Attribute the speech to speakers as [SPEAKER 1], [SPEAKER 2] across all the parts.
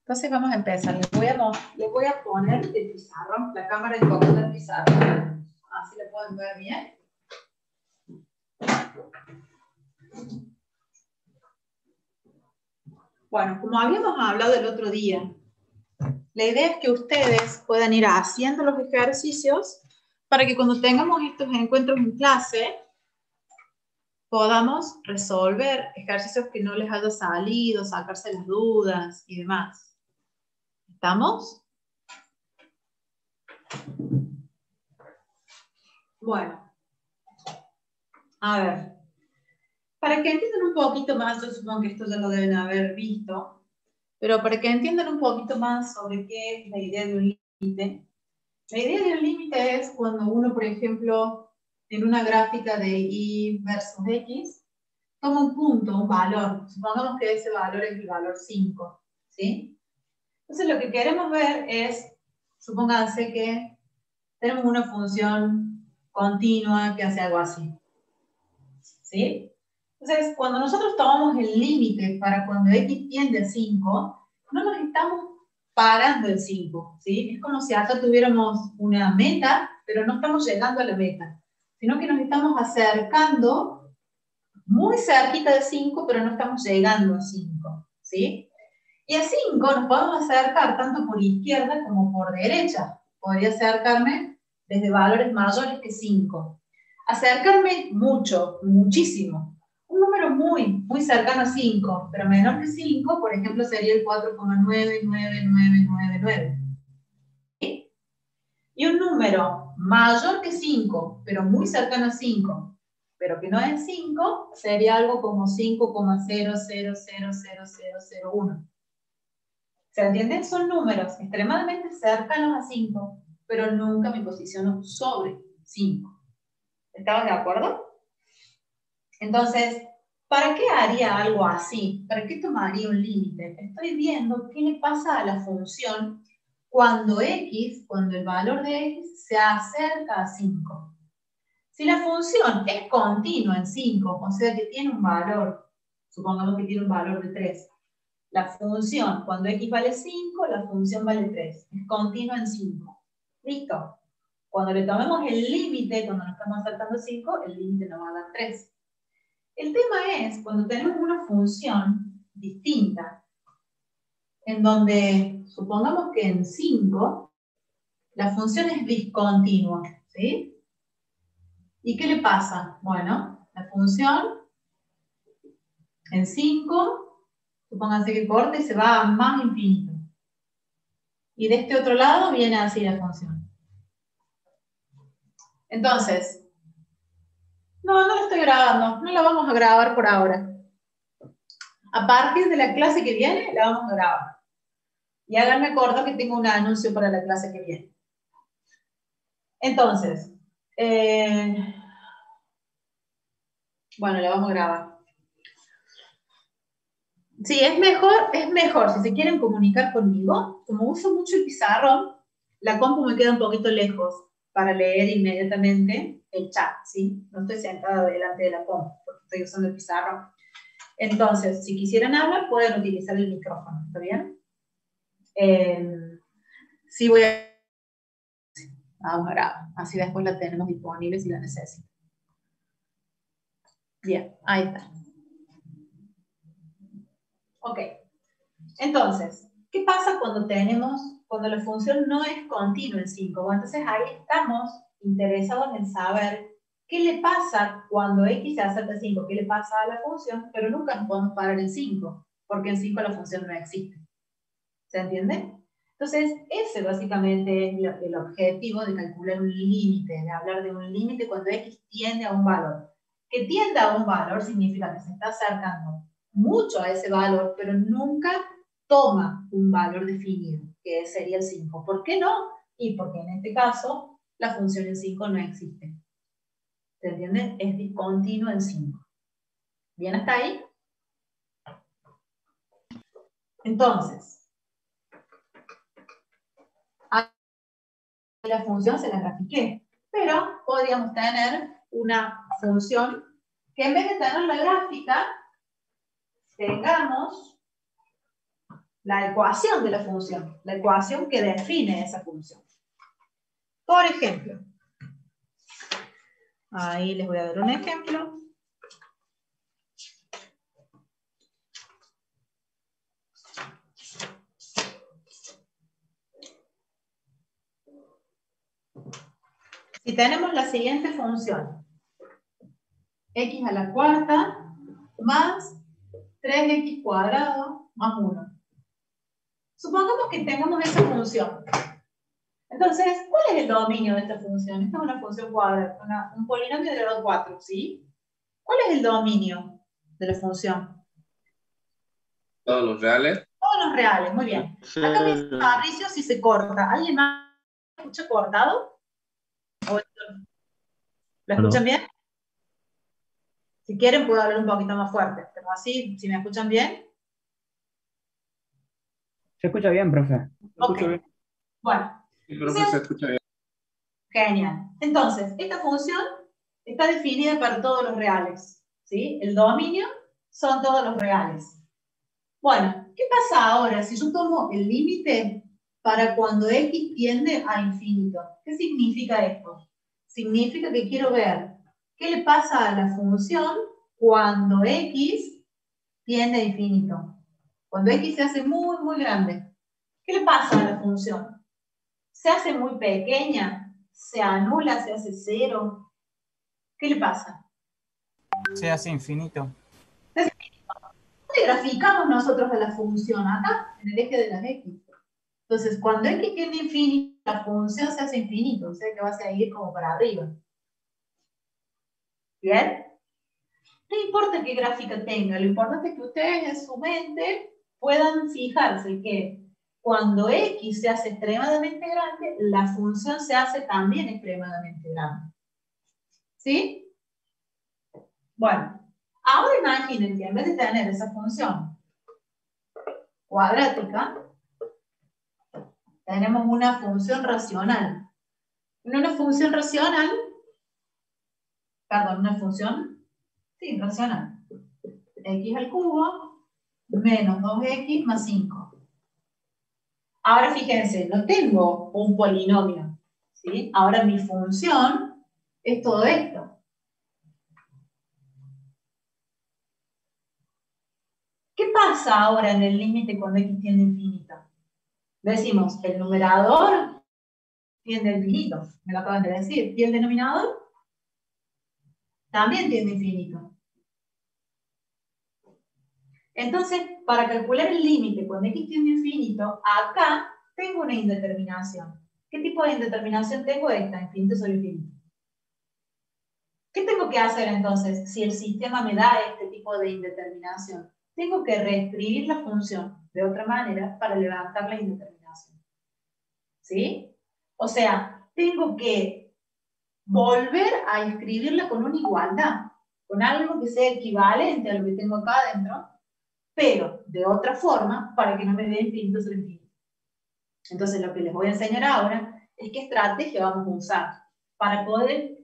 [SPEAKER 1] Entonces vamos a empezar. Les voy a poner el pizarrón, la cámara enfocada del pizarrón. Así lo pueden ver bien. Bueno, como habíamos hablado el otro día, la idea es que ustedes puedan ir haciendo los ejercicios para que cuando tengamos estos encuentros en clase podamos resolver ejercicios que no les haya salido, sacarse las dudas y demás. ¿Estamos? Bueno, a ver, para que entiendan un poquito más, yo supongo que esto ya lo deben haber visto, pero para que entiendan un poquito más sobre qué es la idea de un límite. La idea de un límite es cuando uno, por ejemplo, en una gráfica de y versus x, toma un punto, un valor. Supongamos que ese valor es el valor 5, ¿sí? Entonces lo que queremos ver es, supónganse que tenemos una función continua que hace algo así, ¿sí? Entonces, cuando nosotros tomamos el límite para cuando x tiende a 5, no nos estamos parando en 5, ¿sí? Es como si acá tuviéramos una meta, pero no estamos llegando a la meta, sino que nos estamos acercando muy cerquita de 5, pero no estamos llegando a 5, ¿sí? Y a 5 nos podemos acercar tanto por izquierda como por derecha. Podría acercarme desde valores mayores que 5. Acercarme mucho, muchísimo. Un número muy cercano a 5, pero menor que 5, por ejemplo, sería el 4,99999. ¿Sí? Y un número mayor que 5, pero muy cercano a 5, pero que no es 5, sería algo como 5,00000001. ¿Se entienden? Son números extremadamente cercanos a 5, pero nunca me posiciono sobre 5. ¿Estamos de acuerdo? Entonces, ¿para qué haría algo así? ¿Para qué tomaría un límite? Estoy viendo qué le pasa a la función cuando el valor de x se acerca a 5. Si la función es continua en 5, o sea que tiene un valor, supongamos que tiene un valor de 3, la función, cuando x vale 5, la función vale 3. Es continua en 5. ¿Listo? Cuando le tomemos el límite, cuando nos estamos acercando a 5, el límite nos va a dar 3. El tema es cuando tenemos una función distinta, en donde supongamos que en 5 la función es discontinua, ¿sí? ¿Y qué le pasa? Bueno, la función en 5, supónganse que corta y se va a más infinito. Y de este otro lado viene así la función. Entonces, no la estoy grabando, no la vamos a grabar por ahora. A partir de la clase que viene, la vamos a grabar. Y háganme acordar que tengo un anuncio para la clase que viene. Entonces, bueno, la vamos a grabar. Sí, es mejor, si se quieren comunicar conmigo, como uso mucho el pizarrón, la compu me queda un poquito lejos para leer inmediatamente el chat, ¿sí? No estoy sentada delante de la compu, porque estoy usando el pizarrón. Entonces, si quisieran hablar, pueden utilizar el micrófono, ¿está bien? Sí voy a... Vamos a grabar, así después la tenemos disponible si la necesitan. Bien, ahí está. Ok. Entonces, ¿qué pasa cuando la función no es continua en 5? Bueno, entonces ahí estamos interesados en saber qué le pasa cuando x se acerca a 5, qué le pasa a la función, pero nunca nos podemos parar en 5, porque en 5 la función no existe. ¿Se entiende? Entonces, ese básicamente es el objetivo de calcular un límite, de hablar de un límite cuando x tiende a un valor. Que tienda a un valor significa que se está acercando mucho a ese valor, pero nunca toma un valor definido, que sería el 5. ¿Por qué no? Y porque en este caso la función en 5 no existe. ¿Se entiende? Es discontinua en 5. ¿Bien hasta ahí? Entonces, la función se la grafiqué, pero podríamos tener una función que en vez de tener la gráfica, tengamos la ecuación de la función, la ecuación que define esa función. Por ejemplo, ahí les voy a dar un ejemplo. Si tenemos la siguiente función, x a la cuarta más 3x cuadrado más 1. Supongamos que tengamos esa función. Entonces, ¿cuál es el dominio de esta función? Esta es una función cuadrada, un polinomio de grado 4, ¿sí? ¿Cuál es el dominio de la función?
[SPEAKER 2] Todos los reales.
[SPEAKER 1] Todos los reales, muy bien. Acá me dice Fabricio si se corta. ¿Alguien más me escucha cortado? ¿Lo escuchan bien? Si quieren puedo hablar un poquito más fuerte, pero así, si me escuchan bien.
[SPEAKER 3] Se escucha bien, profe.
[SPEAKER 1] Ok. Bueno.
[SPEAKER 2] Sí, profe, se escucha bien.
[SPEAKER 1] Genial. Entonces, esta función está definida para todos los reales, ¿sí? El dominio son todos los reales. Bueno, ¿qué pasa ahora si yo tomo el límite para cuando x tiende a infinito? ¿Qué significa esto? Significa que quiero ver qué le pasa a la función cuando x tiende a infinito. Cuando x se hace muy, muy grande. ¿Qué le pasa a la función? ¿Se hace muy pequeña? ¿Se anula? ¿Se hace cero? ¿Qué le pasa?
[SPEAKER 4] Se hace infinito.
[SPEAKER 1] ¿Dónde graficamos nosotros a la función? Acá, en el eje de las x. Entonces, cuando x tiende a infinito, la función se hace infinito, o sea que va a seguir como para arriba. ¿Bien? No importa qué gráfica tenga, lo importante es que ustedes en su mente puedan fijarse que cuando x se hace extremadamente grande, la función se hace también extremadamente grande. ¿Sí? Bueno, ahora imaginen que en vez de tener esa función cuadrática, tenemos una función racional. Una función racional, perdón, una función, sí, racional. X al cubo menos 2x más 5. Ahora fíjense, no tengo un polinomio, ¿sí? Ahora mi función es todo esto. ¿Qué pasa ahora en el límite cuando x tiende a infinito? Decimos, el numerador tiende a infinito, me lo acaban de decir, y el denominador también tiende a infinito. Entonces, para calcular el límite cuando x tiende a infinito, acá tengo una indeterminación. ¿Qué tipo de indeterminación tengo? Esta, infinito sobre infinito. ¿Qué tengo que hacer entonces si el sistema me da este tipo de indeterminación? Tengo que reescribir la función de otra manera para levantar la indeterminación. ¿Sí? O sea, tengo que volver a escribirla con una igualdad, con algo que sea equivalente a lo que tengo acá adentro, pero de otra forma para que no me dé infinito sobre infinito. Entonces, lo que les voy a enseñar ahora es qué estrategia vamos a usar para poder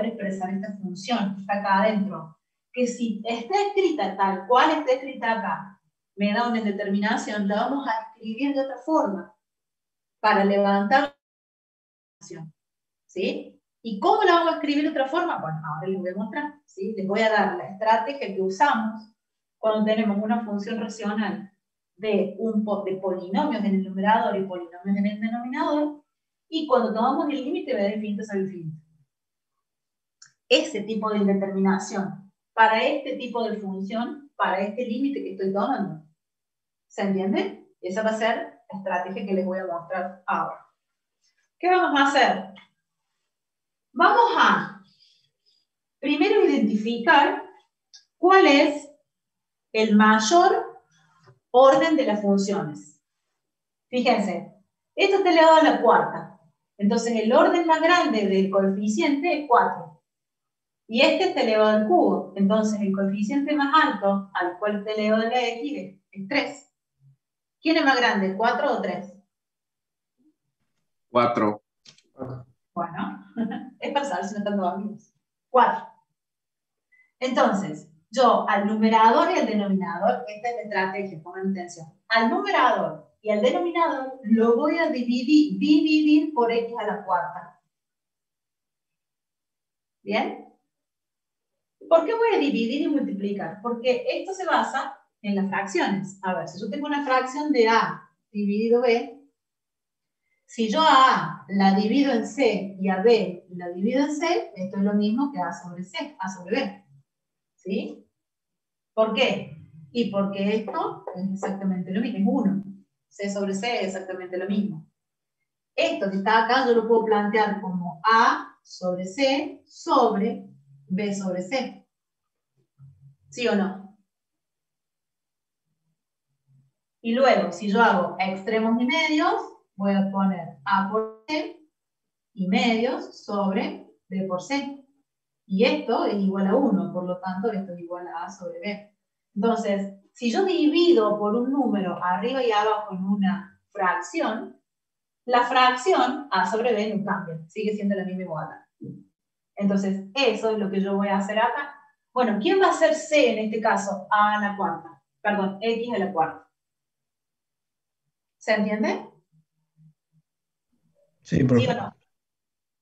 [SPEAKER 1] expresar esta función que está acá adentro. Que si está escrita tal cual está escrita acá, me da una indeterminación, la vamos a escribir de otra forma para levantar la función. ¿Sí? ¿Y cómo la vamos a escribir de otra forma? Bueno, ahora les voy a mostrar. ¿Sí? Les voy a dar la estrategia que usamos cuando tenemos una función racional de polinomios en el numerador y polinomios en el denominador, y cuando tomamos el límite me da infinito sobre infinito. Ese tipo de indeterminación, para este tipo de función, para este límite que estoy tomando. ¿Se entiende? Esa va a ser la estrategia que les voy a mostrar ahora. ¿Qué vamos a hacer? Vamos a primero identificar cuál es el mayor orden de las funciones. Fíjense, esto está elevado a la cuarta. Entonces el orden más grande del coeficiente es 4. Y este está elevado al cubo. Entonces el coeficiente más alto al cual está elevado a la x es 3. ¿Quién es más grande, 4 o 3?
[SPEAKER 2] 4.
[SPEAKER 1] Bueno, es para saber si no están todos amigos. 4. Entonces, yo al numerador y al denominador, esta es la estrategia, pongan atención, al numerador y al denominador lo voy a dividir por x a la cuarta. ¿Bien? ¿Por qué voy a dividir y multiplicar? Porque esto se basa en las fracciones. A ver, si yo tengo una fracción de a dividido b, si yo a A la divido en C y a B la divido en C, esto es lo mismo que A sobre C, A sobre B. ¿Sí? ¿Por qué? Y porque esto es exactamente lo mismo, es 1. C sobre C es exactamente lo mismo. Esto que está acá yo lo puedo plantear como A sobre C sobre B sobre C. ¿Sí o no? Y luego, si yo hago extremos y medios, voy a poner A por C y medios sobre B por C. Y esto es igual a 1, por lo tanto esto es igual a A sobre B. Entonces, si yo divido por un número arriba y abajo en una fracción, la fracción A sobre B no cambia, sigue siendo la misma igualdad. Entonces, eso es lo que yo voy a hacer acá. Bueno, ¿quién va a ser C en este caso? A a la cuarta. Perdón, X a la cuarta. ¿Se entiende?
[SPEAKER 3] Sí,
[SPEAKER 1] ¿Sí
[SPEAKER 3] profe.
[SPEAKER 1] o no?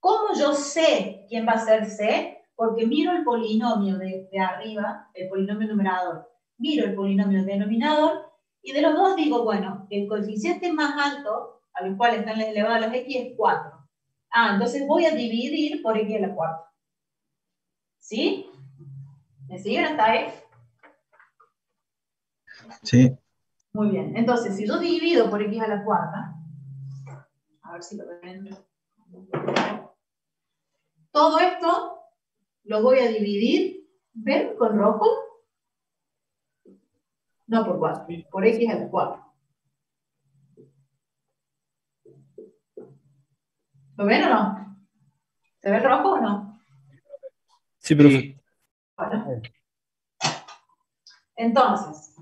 [SPEAKER 1] ¿Cómo yo sé quién va a ser C? Porque miro el polinomio de arriba, el polinomio numerador, miro el polinomio denominador, y de los dos digo, bueno, el coeficiente más alto, al cual están elevadas las X, es 4. Ah, entonces voy a dividir por X a la cuarta. ¿Sí? ¿Me siguen hasta ahí?
[SPEAKER 3] Sí.
[SPEAKER 1] Muy bien. Entonces, si yo divido por X a la cuarta, a ver si lo ven. Todo esto lo voy a dividir, ¿ven? Con rojo. No por 4, por X a la 4. ¿Lo ven o no? ¿Se ve rojo o no?
[SPEAKER 3] Sí, profe.
[SPEAKER 1] Bueno. Entonces,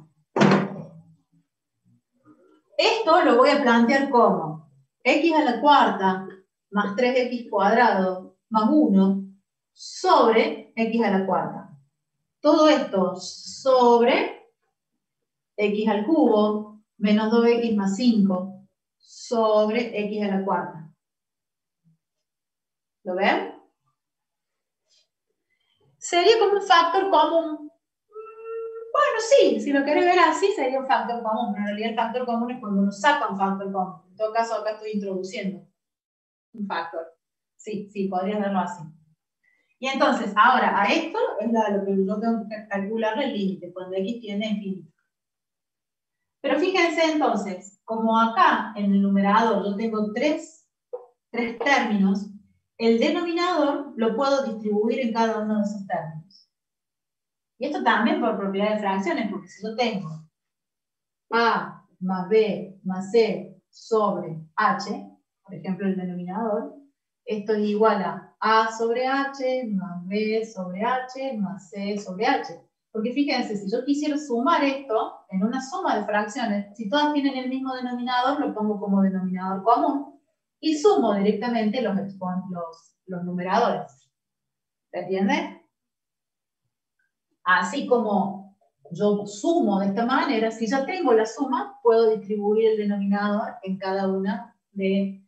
[SPEAKER 1] esto lo voy a plantear como X a la cuarta más 3X cuadrado más 1 sobre X a la cuarta. Todo esto sobre X al cubo menos 2X más 5 sobre X a la cuarta. ¿Lo ven? Sería como un factor común. Bueno, sí, si lo querés ver así sería un factor común, pero en realidad el factor común es cuando uno saca un factor común. En todo caso, acá estoy introduciendo un factor. Sí, sí, podrías verlo así. Y entonces, ahora, a esto es lo que yo tengo que calcular el límite, cuando X tiende a infinito. Pero fíjense entonces, como acá en el numerador yo tengo tres términos, el denominador lo puedo distribuir en cada uno de esos términos. Y esto también por propiedad de fracciones, porque si yo tengo A más B más C sobre H, por ejemplo el denominador, esto es igual a sobre H más B sobre H más C sobre H. Porque fíjense, si yo quisiera sumar esto en una suma de fracciones, si todas tienen el mismo denominador, lo pongo como denominador común y sumo directamente los numeradores. ¿Se entiende? Así como yo sumo de esta manera, si ya tengo la suma, puedo distribuir el denominador en cada una de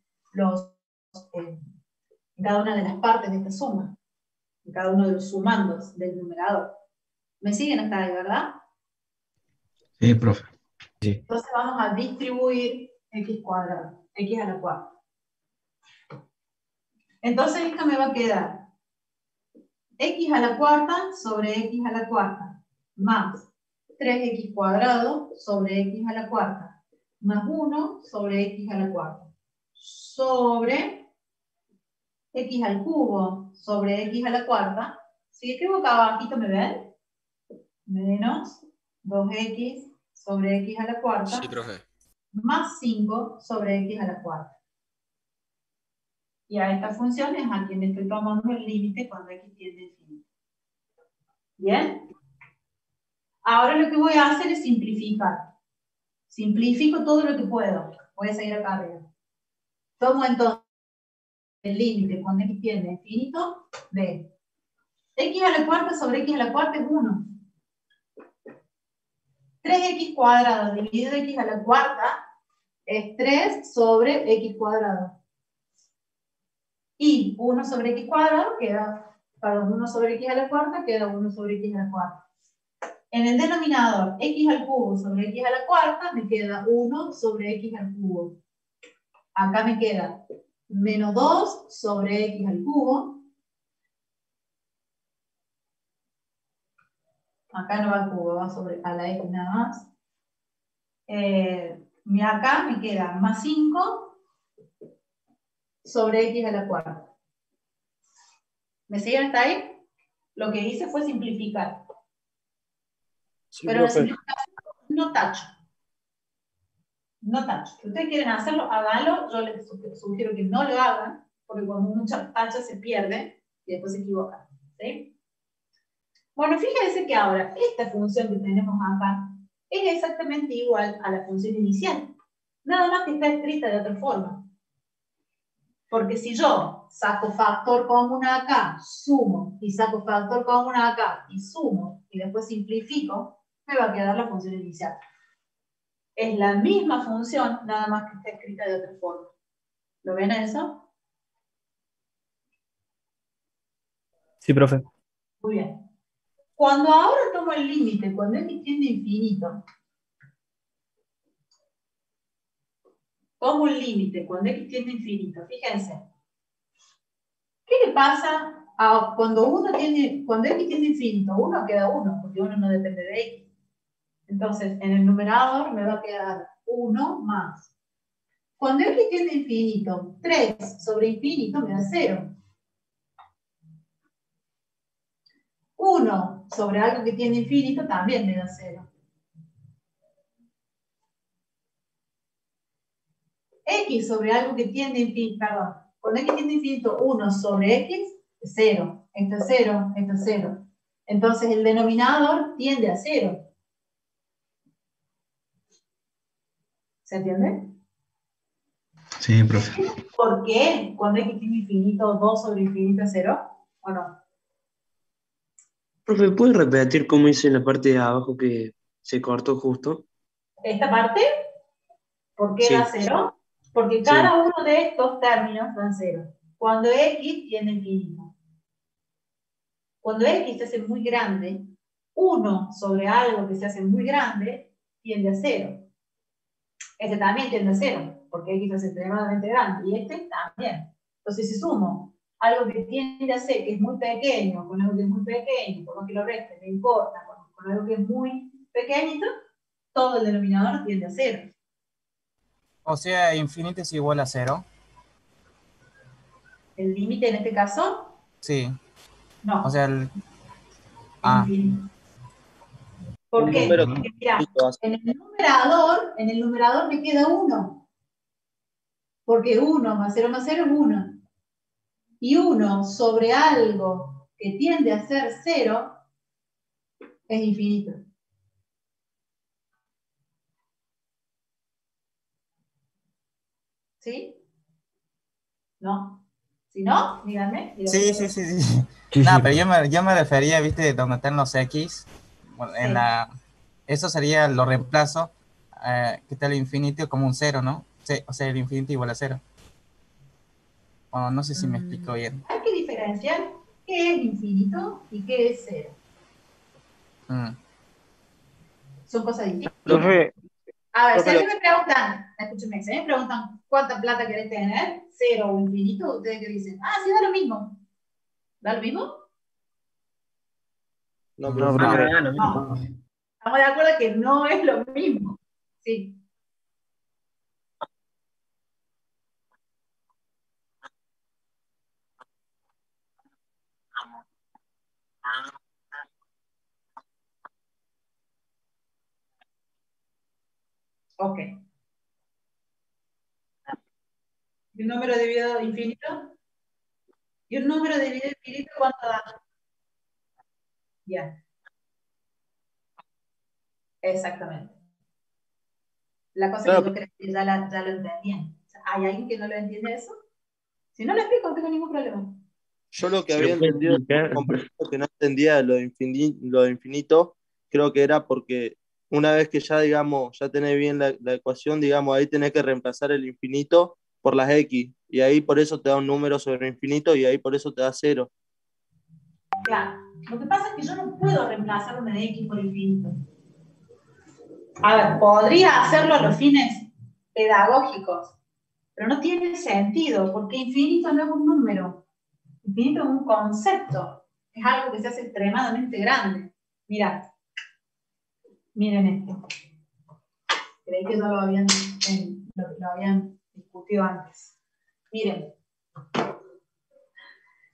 [SPEAKER 1] en cada una de las partes de esta suma, en cada uno de los sumandos del numerador. ¿Me siguen hasta ahí, verdad?
[SPEAKER 3] Sí, profe. Sí.
[SPEAKER 1] Entonces vamos a distribuir x cuadrado, x a la cuarta. Entonces esto me va a quedar x a la cuarta sobre x a la cuarta más 3x cuadrado sobre x a la cuarta más 1 sobre x a la cuarta sobre x al cubo sobre x a la cuarta. Si escribo acá abajito, ¿me ven? Menos 2x sobre x a la cuarta.
[SPEAKER 5] Sí, profe.
[SPEAKER 1] Más 5 sobre x a la cuarta. Y a esta función es a quien le estoy tomando el límite cuando x tiende a infinito. ¿Bien? Ahora lo que voy a hacer es simplificar. Simplifico todo lo que puedo. Voy a seguir acá arriba. Tomo entonces el límite cuando x tiende a infinito de x a la cuarta sobre x a la cuarta es 1. 3x cuadrado dividido x a la cuarta es 3 sobre x cuadrado. Y 1 sobre x cuadrado queda, perdón, 1 sobre x a la cuarta queda 1 sobre x a la cuarta. En el denominador, x al cubo sobre x a la cuarta me queda 1 sobre x al cubo. Acá me queda menos 2 sobre x al cubo. Acá no va al cubo, va sobre a la x nada más. Acá me queda más 5 sobre x a la cuarta. ¿Me siguen hasta ahí? Lo que hice fue simplificar.
[SPEAKER 5] Sí,
[SPEAKER 1] Pero la
[SPEAKER 5] profe.
[SPEAKER 1] simplificación no tacho. No tacho. Si ustedes quieren hacerlo, háganlo. Yo les sugiero que no lo hagan, porque cuando uno tacha se pierde y después se equivoca. ¿Sí? Bueno, fíjense que ahora esta función que tenemos acá es exactamente igual a la función inicial. Nada más que está escrita de otra forma. Porque si yo saco factor común acá, sumo, y saco factor común acá, y sumo, y después simplifico, me va a quedar la función inicial. Es la misma función, nada más que está escrita de otra forma. ¿Lo ven eso?
[SPEAKER 3] Sí, profe.
[SPEAKER 1] Muy bien. Cuando ahora tomo el límite, cuando x tiende a infinito, tomo el límite cuando x tiende a infinito, fíjense. ¿Qué le pasa cuando x tiende a infinito? 1 queda 1, porque 1 no depende de x. Entonces, en el numerador me va a quedar 1 más. Cuando x tiende a infinito, 3 sobre infinito me da 0. 1 sobre algo que tiende a infinito también me da 0. X sobre algo que tiende a infinito, perdón, cuando x tiende a infinito, 1 sobre x es 0. Esto es 0, esto es 0. Entonces el denominador tiende a 0. ¿Se entiende?
[SPEAKER 3] Sí, profe.
[SPEAKER 1] ¿Por qué? Cuando x tiende a infinito, 2 sobre infinito es 0, ¿o no?
[SPEAKER 5] Profe, ¿puedes repetir cómo hice en la parte de abajo que se cortó justo?
[SPEAKER 1] Esta parte, ¿por qué da
[SPEAKER 5] Sí,
[SPEAKER 1] 0? Porque
[SPEAKER 5] sí.
[SPEAKER 1] cada uno de estos términos dan 0. Cuando x tiende a infinito. Cuando x se hace muy grande, 1 sobre algo que se hace muy grande tiende a 0. Este también tiende a 0, porque x es extremadamente grande, y este también. Entonces, si sumo algo que tiende a ser, que es muy pequeño, con algo que es muy pequeño, por lo que lo reste, no importa, con algo que es muy pequeñito, todo el denominador tiende a 0.
[SPEAKER 4] O sea, infinito es igual a 0.
[SPEAKER 1] El límite en este caso,
[SPEAKER 4] Sí. O
[SPEAKER 1] no,
[SPEAKER 4] sea,
[SPEAKER 1] es
[SPEAKER 4] ah,
[SPEAKER 1] infinito. ¿Por
[SPEAKER 5] Un
[SPEAKER 1] qué?
[SPEAKER 5] número
[SPEAKER 1] Porque mirá,
[SPEAKER 5] infinito hace-
[SPEAKER 1] en el numerador me queda 1. Porque 1 más 0 es 1. Y 1 sobre algo que tiende a ser 0 es infinito. ¿Sí? ¿No? Si no, díganme.
[SPEAKER 4] sí, sí, sí, sí.
[SPEAKER 3] Sí,
[SPEAKER 4] No,
[SPEAKER 3] sí,
[SPEAKER 4] pero
[SPEAKER 3] profe.
[SPEAKER 4] yo me refería, viste, donde están los X. Bueno, en
[SPEAKER 1] Sí.
[SPEAKER 4] la, eso sería lo reemplazo, que está el infinito como un 0, ¿no? Sí, o sea, el infinito igual a 0. Bueno, no sé si me explico bien.
[SPEAKER 1] Hay que diferenciar qué es infinito y qué es 0.
[SPEAKER 4] Mm.
[SPEAKER 1] Son cosas distintas.
[SPEAKER 5] Profe,
[SPEAKER 1] A ver, si a
[SPEAKER 5] profe,
[SPEAKER 1] mí me preguntan, escúchenme, si a mí me preguntan cuánta plata querés tener, 0 o infinito, ustedes que dicen, sí, da lo mismo. ¿Da lo mismo?
[SPEAKER 5] no,
[SPEAKER 3] No,
[SPEAKER 5] profe.
[SPEAKER 3] profe.
[SPEAKER 1] No. Estamos de acuerdo que no es lo mismo. Sí. Ok. ¿Y un número dividido infinito? ¿Y un número dividido infinito cuánto da? Ya, exactamente. La cosa que
[SPEAKER 5] Claro,
[SPEAKER 1] yo creo que ya lo entendían. O sea, ¿hay alguien que no lo entiende eso? Si no lo explico, no tengo ningún problema.
[SPEAKER 5] yo lo que
[SPEAKER 3] ¿Se
[SPEAKER 5] había
[SPEAKER 3] lo puede
[SPEAKER 5] entendido,
[SPEAKER 3] explicar?
[SPEAKER 5] comprendido que no entendía lo de infinito, creo que era porque
[SPEAKER 6] una vez que ya, digamos, ya tenés bien la ecuación, digamos, ahí tenés que reemplazar el infinito por las x, y ahí por eso te da un número sobre infinito, y ahí por eso te da 0.
[SPEAKER 1] Claro. Lo que pasa es que yo no puedo reemplazar una de x por infinito. A ver, podría hacerlo a los fines pedagógicos, pero no tiene sentido, porque infinito no es un número. Infinito es un concepto. Es algo que se hace extremadamente grande. Mirad. Miren esto. Creí que ya lo habían discutido antes. Miren.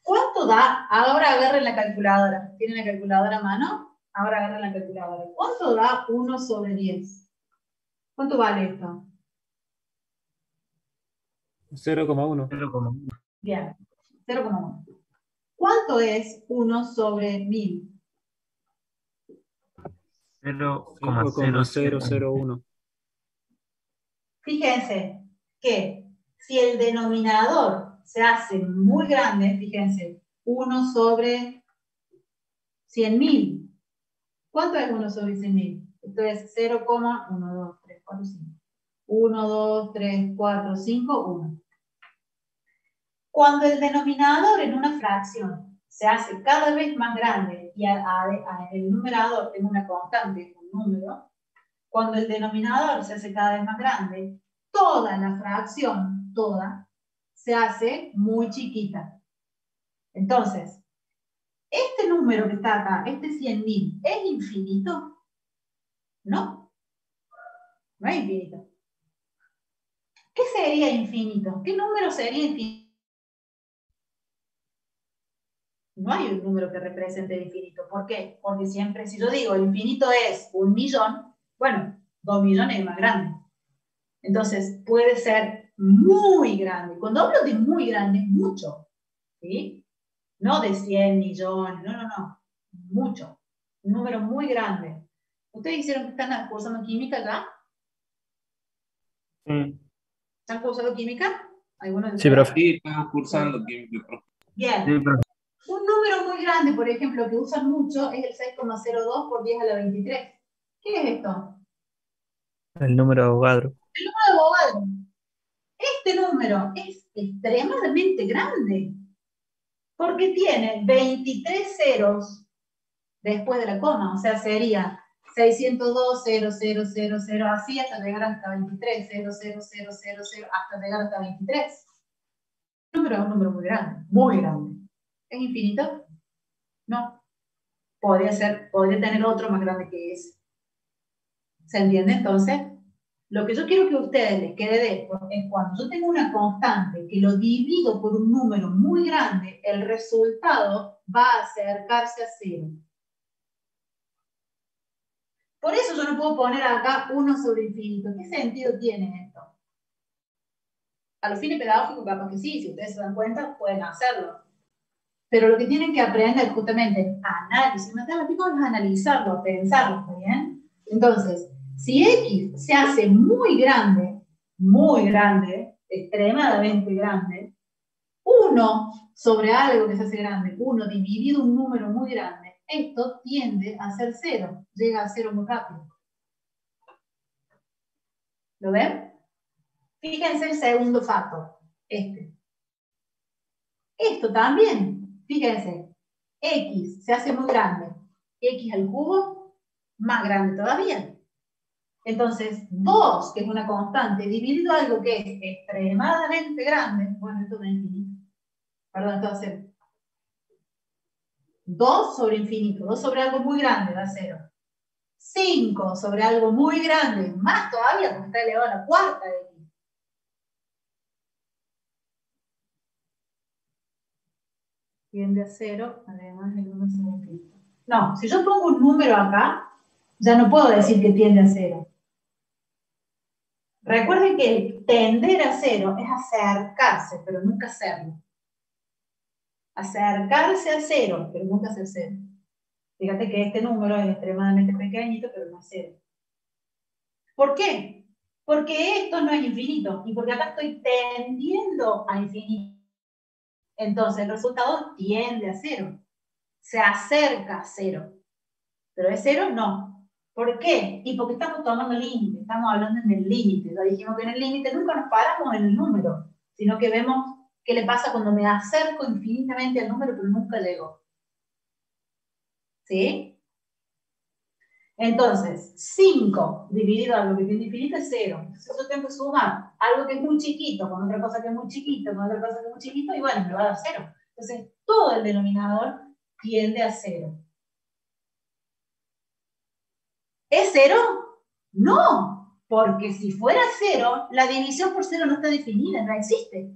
[SPEAKER 1] ¿Cuánto da? Ahora agarren la calculadora. ¿Tienen la calculadora a mano? Ahora agarren la calculadora. ¿Cuánto da 1 sobre 10? ¿Cuánto vale esto?
[SPEAKER 3] 0,1.
[SPEAKER 1] Bien, 0,1. ¿Cuánto es 1 sobre 1000?
[SPEAKER 3] 0,001.
[SPEAKER 1] Fíjense que si el denominador se hace muy grande, fíjense, 1 sobre 100.000. ¿Cuánto es 1 sobre 100.000? Esto es 0,1, 2, 3, 4, 5. 1, 2, 3, 4, 5, 1. Cuando el denominador en una fracción se hace cada vez más grande y el numerador tiene una constante, un número, cuando el denominador se hace cada vez más grande, toda la fracción, toda, se hace muy chiquita. Entonces, este número que está acá, este 100.000, ¿es infinito? No, no es infinito. ¿Qué sería infinito? ¿Qué número sería infinito? No hay un número que represente el infinito. ¿Por qué? Porque siempre, si yo digo el infinito es 1.000.000, bueno, 2.000.000 es más grande. Entonces, puede ser muy grande. Cuando hablo de muy grande, es mucho. ¿Sí? No de 100 millones, no. Mucho. Un número muy grande. ¿Ustedes hicieron que están cursando química ya? ¿Están cursando química? ¿Alguno de
[SPEAKER 3] Sí, profe.
[SPEAKER 2] Sí, estamos cursando química, profe.
[SPEAKER 1] Bien.
[SPEAKER 3] Sí, profe.
[SPEAKER 1] Un número muy grande, por ejemplo, que usan mucho, es el 6,02 por 10 a la 23. ¿Qué es esto?
[SPEAKER 3] El número de Avogadro.
[SPEAKER 1] El número de Avogadro. Este número es extremadamente grande, porque tiene 23 ceros después de la coma, o sea, sería 602.000.000, así hasta llegar hasta 23, 00000, hasta llegar hasta 23. El número es un número muy grande, muy grande. ¿Es infinito? No. Podría tener otro más grande que ese. ¿Se entiende entonces? Lo que yo quiero que a ustedes les quede de esto es cuando yo tengo una constante que lo divido por un número muy grande, el resultado va a acercarse a 0. Por eso yo no puedo poner acá 1 sobre infinito. ¿Qué sentido tiene esto? A los fines pedagógicos capaz que sí, si ustedes se dan cuenta, pueden hacerlo. Pero lo que tienen que aprender justamente análisis matemático es analizarlo, pensarlo, ¿está bien? Entonces, si X se hace muy grande, extremadamente grande, 1 sobre algo que se hace grande, 1 dividido un número muy grande, esto tiende a ser 0, llega a 0 muy rápido. ¿Lo ven? Fíjense el segundo factor, este. Esto también, fíjense, X se hace muy grande, X al cubo, más grande todavía. Entonces, 2, que es una constante, dividido algo que es extremadamente grande, bueno, esto da infinito. Perdón, esto va a ser 2 sobre infinito, 2 sobre algo muy grande da 0. 5 sobre algo muy grande, más todavía porque está elevado a la cuarta de X. Tiende a 0, además el número sobre infinito. No, si yo pongo un número acá, ya no puedo decir que tiende a 0. Recuerden que el tender a 0 es acercarse, pero nunca hacerlo. Acercarse a 0, pero nunca hacer 0. Fíjate que este número es extremadamente pequeñito, pero no es 0. ¿Por qué? Porque esto no es infinito, y porque acá estoy tendiendo a infinito. Entonces el resultado tiende a 0. Se acerca a 0. Pero es 0, no. ¿Por qué? Y porque estamos tomando límite, estamos hablando en el límite. Ya dijimos que en el límite nunca nos paramos en el número, sino que vemos qué le pasa cuando me acerco infinitamente al número, pero nunca llego. ¿Sí? Entonces, 5 dividido a algo que tiene infinito es 0. Entonces yo tengo que sumar algo que es muy chiquito con otra cosa que es muy chiquito, con otra cosa que es muy chiquito, y bueno, me va a dar 0. Entonces, todo el denominador tiende a 0. ¿Es 0? No, porque si fuera 0, la división por 0 no está definida, no existe.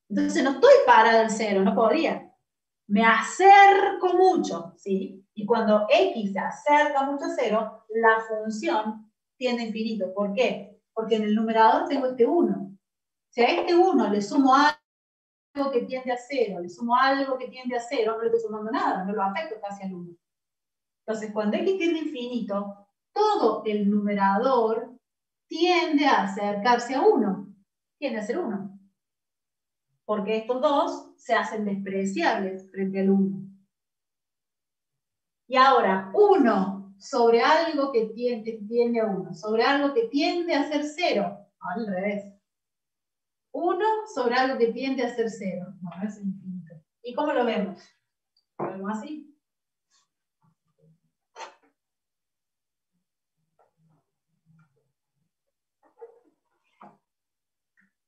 [SPEAKER 1] Entonces no estoy parada en 0, no podría. Me acerco mucho, ¿sí? Y cuando x se acerca mucho a 0, la función tiende a infinito. ¿Por qué? Porque en el numerador tengo este 1. Si a este 1 le sumo algo que tiende a 0, le sumo algo que tiende a 0, no le estoy sumando nada, no lo afecto casi al 1. Entonces, cuando x tiende a infinito, todo el numerador tiende a acercarse a 1. Tiende a ser 1. Porque estos dos se hacen despreciables frente al 1. Y ahora, 1 sobre algo que tiende a 1, sobre algo que tiende a ser 0, al revés. 1 sobre algo que tiende a ser 0. Bueno, es infinito. ¿Y cómo lo vemos? ¿Lo vemos así?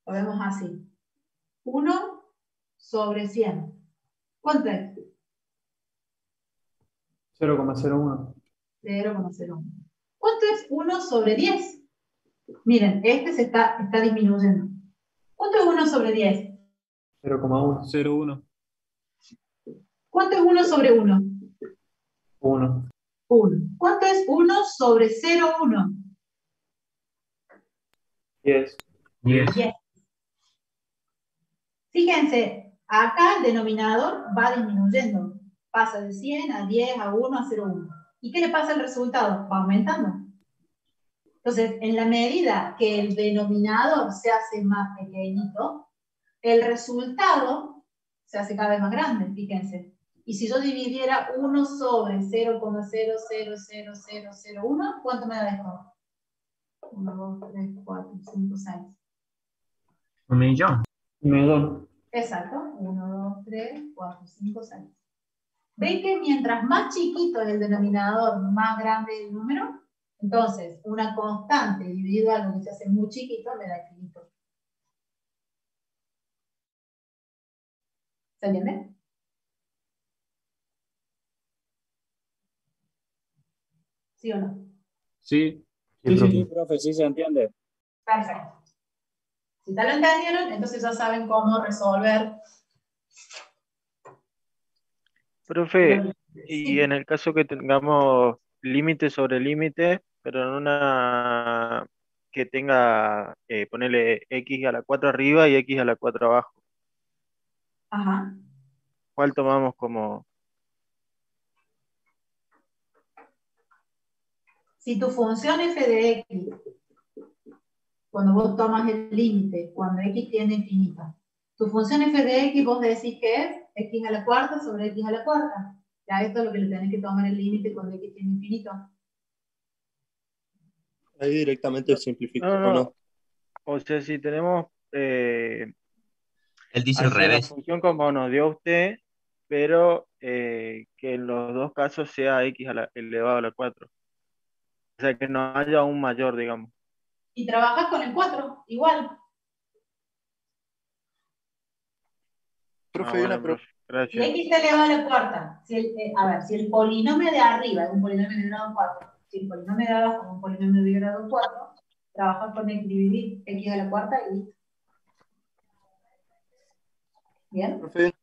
[SPEAKER 1] Lo vemos así. 1 sobre 100. ¿Cuánto es?
[SPEAKER 3] 0,01.
[SPEAKER 1] 0,01. ¿Cuánto es 1 sobre 10? Miren, este se está disminuyendo. ¿Cuánto es 1 sobre 10?
[SPEAKER 3] 0,1. 0,1.
[SPEAKER 1] ¿Cuánto es 1 sobre 1?
[SPEAKER 3] 1.
[SPEAKER 1] 1. ¿Cuánto es 1 sobre 0,1?
[SPEAKER 3] 10.
[SPEAKER 1] 10. Fíjense, acá el denominador va disminuyendo. Pasa de 100 a 10, a 1, a 0,1. ¿Y qué le pasa al resultado? Va aumentando. Entonces, en la medida que el denominador se hace más pequeñito, el resultado se hace cada vez más grande, fíjense. Y si yo dividiera 1 sobre 0,000001, ¿cuánto me da esto? 1, 2, 3, 4, 5, 6.
[SPEAKER 3] 1.000.000. 1.000.000.
[SPEAKER 1] Exacto. 1, 2, 3, 4, 5, 6. ¿Ven que mientras más chiquito es el denominador, más grande es el número? Entonces, una constante dividido a algo que se hace muy chiquito me da infinito. ¿Se entiende? ¿Sí o no?
[SPEAKER 3] Sí.
[SPEAKER 7] Sí, sí, profe, sí se entiende.
[SPEAKER 1] Perfecto. Si ya lo entendieron, entonces ya saben cómo resolver.
[SPEAKER 8] Profe, y
[SPEAKER 1] Sí.
[SPEAKER 8] en el caso que tengamos límite sobre límite, pero en una que tenga, ponerle x a la 4 arriba y x a la 4 abajo,
[SPEAKER 1] Ajá.
[SPEAKER 8] ¿cuál tomamos como?
[SPEAKER 1] Si tu función f de x, cuando vos tomas el límite, cuando x tiende a infinita, tu función f de x vos decís que es x a la cuarta sobre x a la cuarta. Ya esto es lo que le tenés que tomar el límite cuando x tiende a infinito.
[SPEAKER 6] Ahí directamente simplifico,
[SPEAKER 8] No,
[SPEAKER 6] ¿o
[SPEAKER 8] no,
[SPEAKER 6] no?
[SPEAKER 8] o sea, si tenemos
[SPEAKER 9] Él dice al
[SPEAKER 8] hacer la
[SPEAKER 9] revés.
[SPEAKER 8] función como nos dio usted, pero que en los dos casos sea x elevado a la 4. O sea, que no haya un mayor, digamos.
[SPEAKER 1] Y trabajas con el 4, igual.
[SPEAKER 6] Profe, hay una
[SPEAKER 8] Bueno,
[SPEAKER 6] pregunta.
[SPEAKER 8] profe,
[SPEAKER 1] Si
[SPEAKER 8] gracias.
[SPEAKER 1] x está elevado a la cuarta, si a ver, si el polinomio de arriba es un polinomio de grado 4, si el polinomio de abajo es un polinomio de grado 4, trabajas con x dividir x a la cuarta y listo. ¿Bien?
[SPEAKER 6] Profe,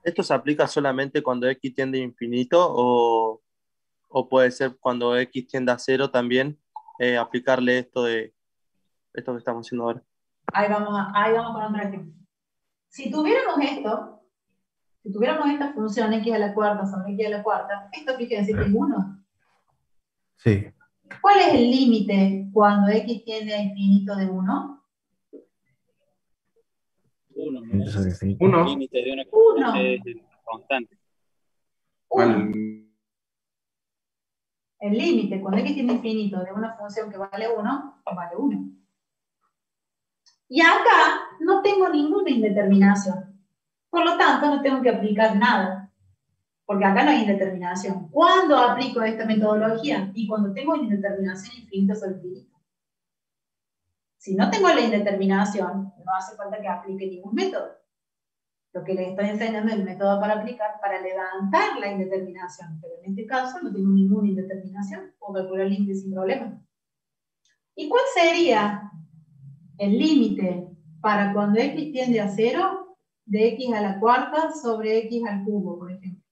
[SPEAKER 6] ¿esto se aplica solamente cuando x tiende a infinito o puede ser cuando x tiende a cero también aplicarle esto que estamos haciendo ahora?
[SPEAKER 1] Ahí vamos con otro ejemplo. Si tuviéramos esta función x a la cuarta sobre x a la cuarta, esto fíjense que es 1.
[SPEAKER 3] Sí.
[SPEAKER 1] ¿Cuál es el límite cuando x tiende a infinito de 1?
[SPEAKER 7] 1, ¿no?
[SPEAKER 3] Entonces, infinito.
[SPEAKER 7] El
[SPEAKER 2] 1.
[SPEAKER 7] límite de una
[SPEAKER 1] 1.
[SPEAKER 7] constante es constante.
[SPEAKER 1] 1. El límite, cuando x tiende a infinito de una función que vale 1, vale 1. Y acá no tengo ninguna indeterminación. Por lo tanto, no tengo que aplicar nada. Porque acá no hay indeterminación. ¿Cuándo aplico esta metodología? Y cuando tengo indeterminación infinita sobre infinito. Si no tengo la indeterminación, no hace falta que aplique ningún método. Lo que les estoy enseñando es el método para aplicar para levantar la indeterminación. Pero en este caso no tengo ninguna indeterminación. Puedo calcular el límite sin problema. ¿Y cuál sería el límite para cuando x tiende a 0 de x a la cuarta sobre x al cubo, por ejemplo?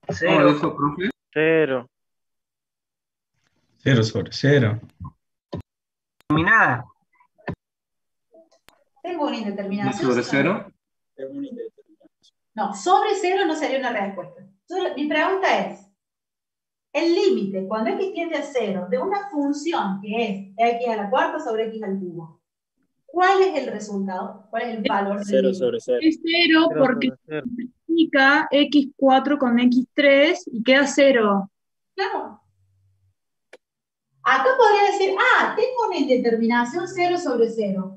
[SPEAKER 2] ¿Cómo dijo, profe?
[SPEAKER 8] 0.
[SPEAKER 3] 0 sobre 0.
[SPEAKER 9] Combinada.
[SPEAKER 1] Tengo una
[SPEAKER 2] ¿No
[SPEAKER 1] indeterminación.
[SPEAKER 2] sobre 0?
[SPEAKER 1] No, sobre 0 no sería una respuesta. Entonces, mi pregunta es, el límite, cuando x tiende a 0, de una función que es x a la cuarta sobre x al cubo, ¿cuál es el resultado? ¿Cuál es el valor del
[SPEAKER 7] 0
[SPEAKER 1] límite?
[SPEAKER 7] sobre 0.
[SPEAKER 10] Es 0
[SPEAKER 8] 0
[SPEAKER 10] porque
[SPEAKER 8] sobre 0.
[SPEAKER 10] multiplica x4 con x3 y queda 0.
[SPEAKER 1] Claro. Acá podría decir, tengo una indeterminación 0 sobre 0.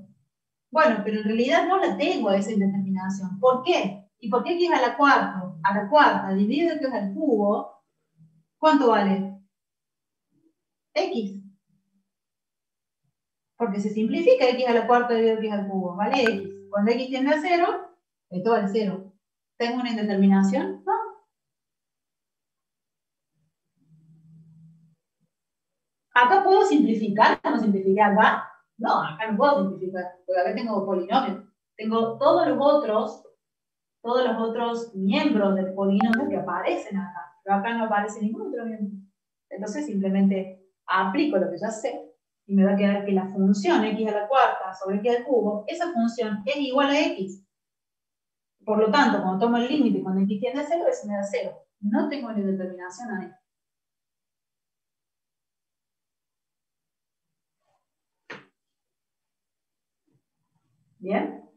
[SPEAKER 1] Bueno, pero en realidad no la tengo esa indeterminación. ¿Por qué? ¿Y por qué x a la cuarta dividido x al cubo, cuánto vale? X. Porque se simplifica x a la cuarta dividido x al cubo, vale x. Cuando x tiende a 0, esto vale 0. ¿Tengo una indeterminación? No. ¿Acá puedo simplificar? ¿No simplificar acá? No, acá no puedo simplificar, porque acá tengo polinomios. Tengo todos los otros miembros del polinomio que aparecen acá, pero acá no aparece ningún otro miembro. Entonces simplemente aplico lo que ya sé, y me va a quedar que la función x a la cuarta sobre x al cubo, esa función es igual a x. Por lo tanto, cuando tomo el límite cuando x tiende a 0, eso me da 0. No tengo ni determinación ahí. ¿Bien?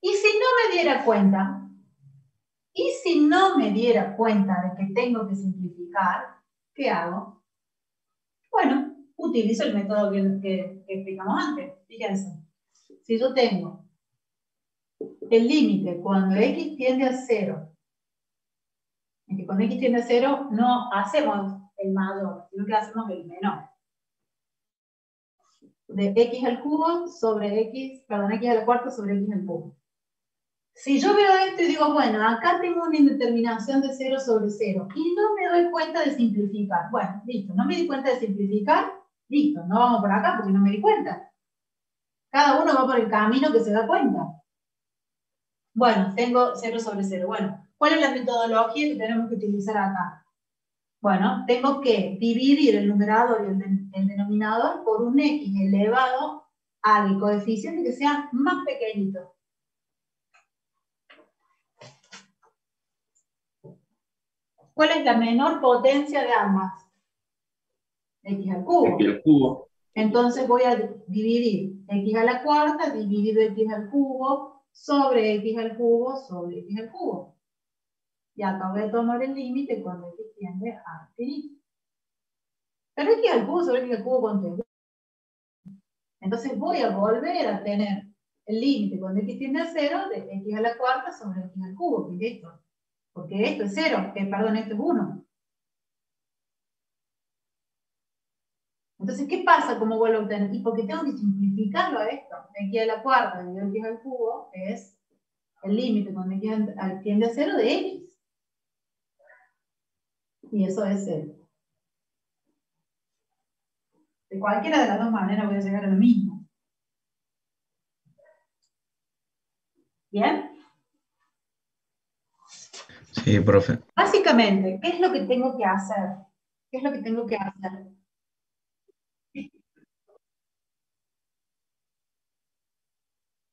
[SPEAKER 1] Y si no me diera cuenta de que tengo que simplificar, ¿qué hago? Bueno, utilizo el método que explicamos antes. Fíjense, si yo tengo el límite cuando x tiende a 0, es que cuando x tiende a 0 no hacemos el mayor, sino que hacemos el menor. De x al cubo sobre x a la cuarta sobre x al cubo. Si yo veo esto y digo, bueno, acá tengo una indeterminación de 0 sobre 0 y no me doy cuenta de simplificar. Bueno, listo, no me di cuenta de simplificar, listo, no vamos por acá porque no me di cuenta. Cada uno va por el camino que se da cuenta. Bueno, tengo 0 sobre 0. Bueno, ¿cuál es la metodología que tenemos que utilizar acá? Bueno, tengo que dividir el numerador y el denominador por un x elevado al coeficiente que sea más pequeñito. ¿Cuál es la menor potencia de ambas? X al cubo.
[SPEAKER 2] X al cubo.
[SPEAKER 1] Entonces voy a dividir x a la cuarta dividido x al cubo sobre x al cubo sobre x al cubo. Y acá voy a tomar el límite cuando x tiende a infinito. Pero x al cubo sobre x al cubo, ¿cuánto es? Entonces voy a volver a tener el límite cuando x tiende a 0 de x a la cuarta sobre x al cubo, que es esto. Porque esto es 0, perdón, esto es 1. Entonces, ¿qué pasa? ¿Cómo vuelvo a obtener? Y porque tengo que simplificarlo a esto. X a la cuarta dividido x al cubo es el límite cuando x tiende a 0 de x. Y eso es 0. De cualquiera de las dos maneras voy a llegar a lo mismo. ¿Bien?
[SPEAKER 3] Sí, profe.
[SPEAKER 1] Básicamente, ¿qué es lo que tengo que hacer? ¿Qué es lo que tengo que hacer?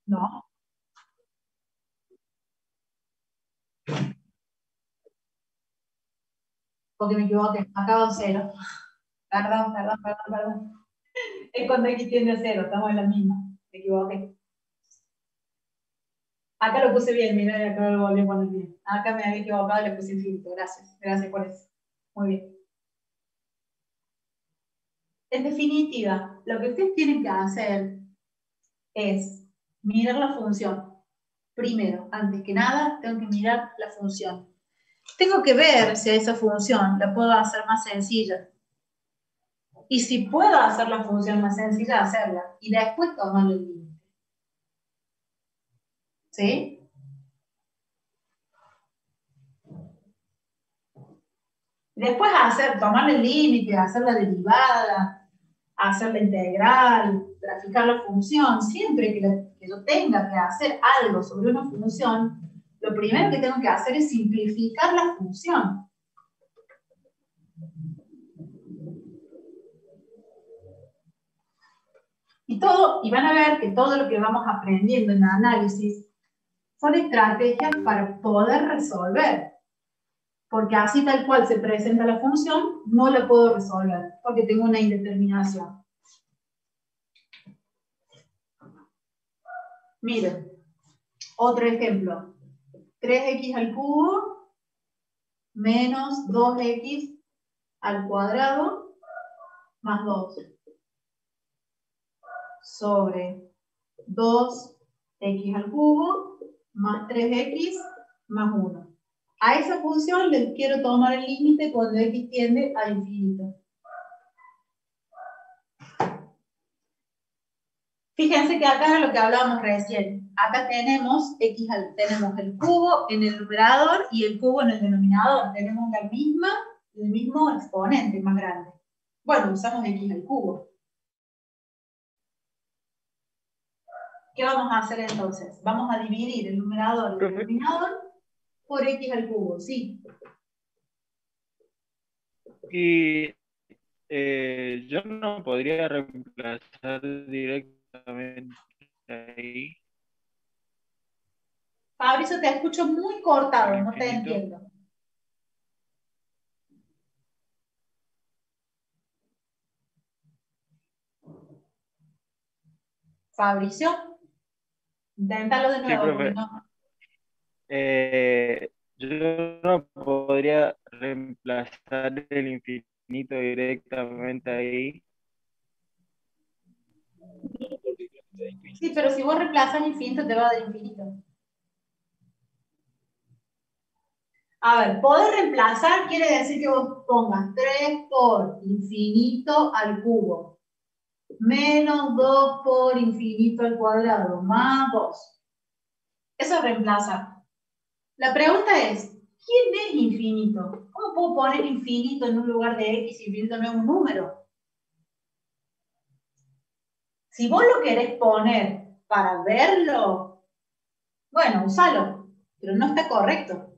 [SPEAKER 1] No. Porque me equivoqué. Acabo en 0. Perdón. Es cuando x tiende a 0. Estamos en la misma. Me equivoqué. Acá lo puse bien, mira, acá lo volví a poner bien. Acá me había equivocado y le puse infinito. Gracias, gracias por eso. Muy bien. En definitiva, lo que ustedes tienen que hacer es mirar la función. Primero, antes que nada, tengo que mirar la función. Tengo que ver si a esa función la puedo hacer más sencilla. Y si puedo hacer la función más sencilla, hacerla. Y después tomar el límite. ¿Sí? Después tomar el límite, hacer la derivada, hacer la integral, graficar la función. Siempre que yo tenga que hacer algo sobre una función, lo primero que tengo que hacer es simplificar la función. Y van a ver que todo lo que vamos aprendiendo en análisis son estrategias para poder resolver. Porque así tal cual se presenta la función, no la puedo resolver, porque tengo una indeterminación. Miren, otro ejemplo. 3x al cubo menos 2x al cuadrado más 2 sobre 2x al cubo más 3x más 1. A esa función le quiero tomar el límite cuando x tiende a infinito. Fíjense que acá es lo que hablábamos recién. Acá tenemos tenemos el cubo en el numerador y el cubo en el denominador. Tenemos el mismo exponente más grande. Bueno, usamos x al cubo. ¿Qué vamos a hacer entonces? Vamos a dividir el numerador y el denominador por x al cubo, ¿sí?
[SPEAKER 8] Y yo no podría reemplazar directamente ahí.
[SPEAKER 1] Fabricio, te escucho muy cortado, no te
[SPEAKER 8] Infinito.
[SPEAKER 1] entiendo. Fabricio, inténtalo de
[SPEAKER 8] Sí,
[SPEAKER 1] nuevo.
[SPEAKER 8] profe.
[SPEAKER 1] Porque no.
[SPEAKER 8] Yo no podría reemplazar el infinito directamente ahí.
[SPEAKER 1] Sí, pero si vos reemplazas el infinito, te va a dar infinito. A ver, poder reemplazar quiere decir que vos pongas 3 por infinito al cubo, menos 2 por infinito al cuadrado, más 2. Eso es reemplazar. La pregunta es, ¿quién es infinito? ¿Cómo puedo poner infinito en un lugar de x si infinito no es un número? Si vos lo querés poner para verlo, bueno, usalo, pero no está correcto.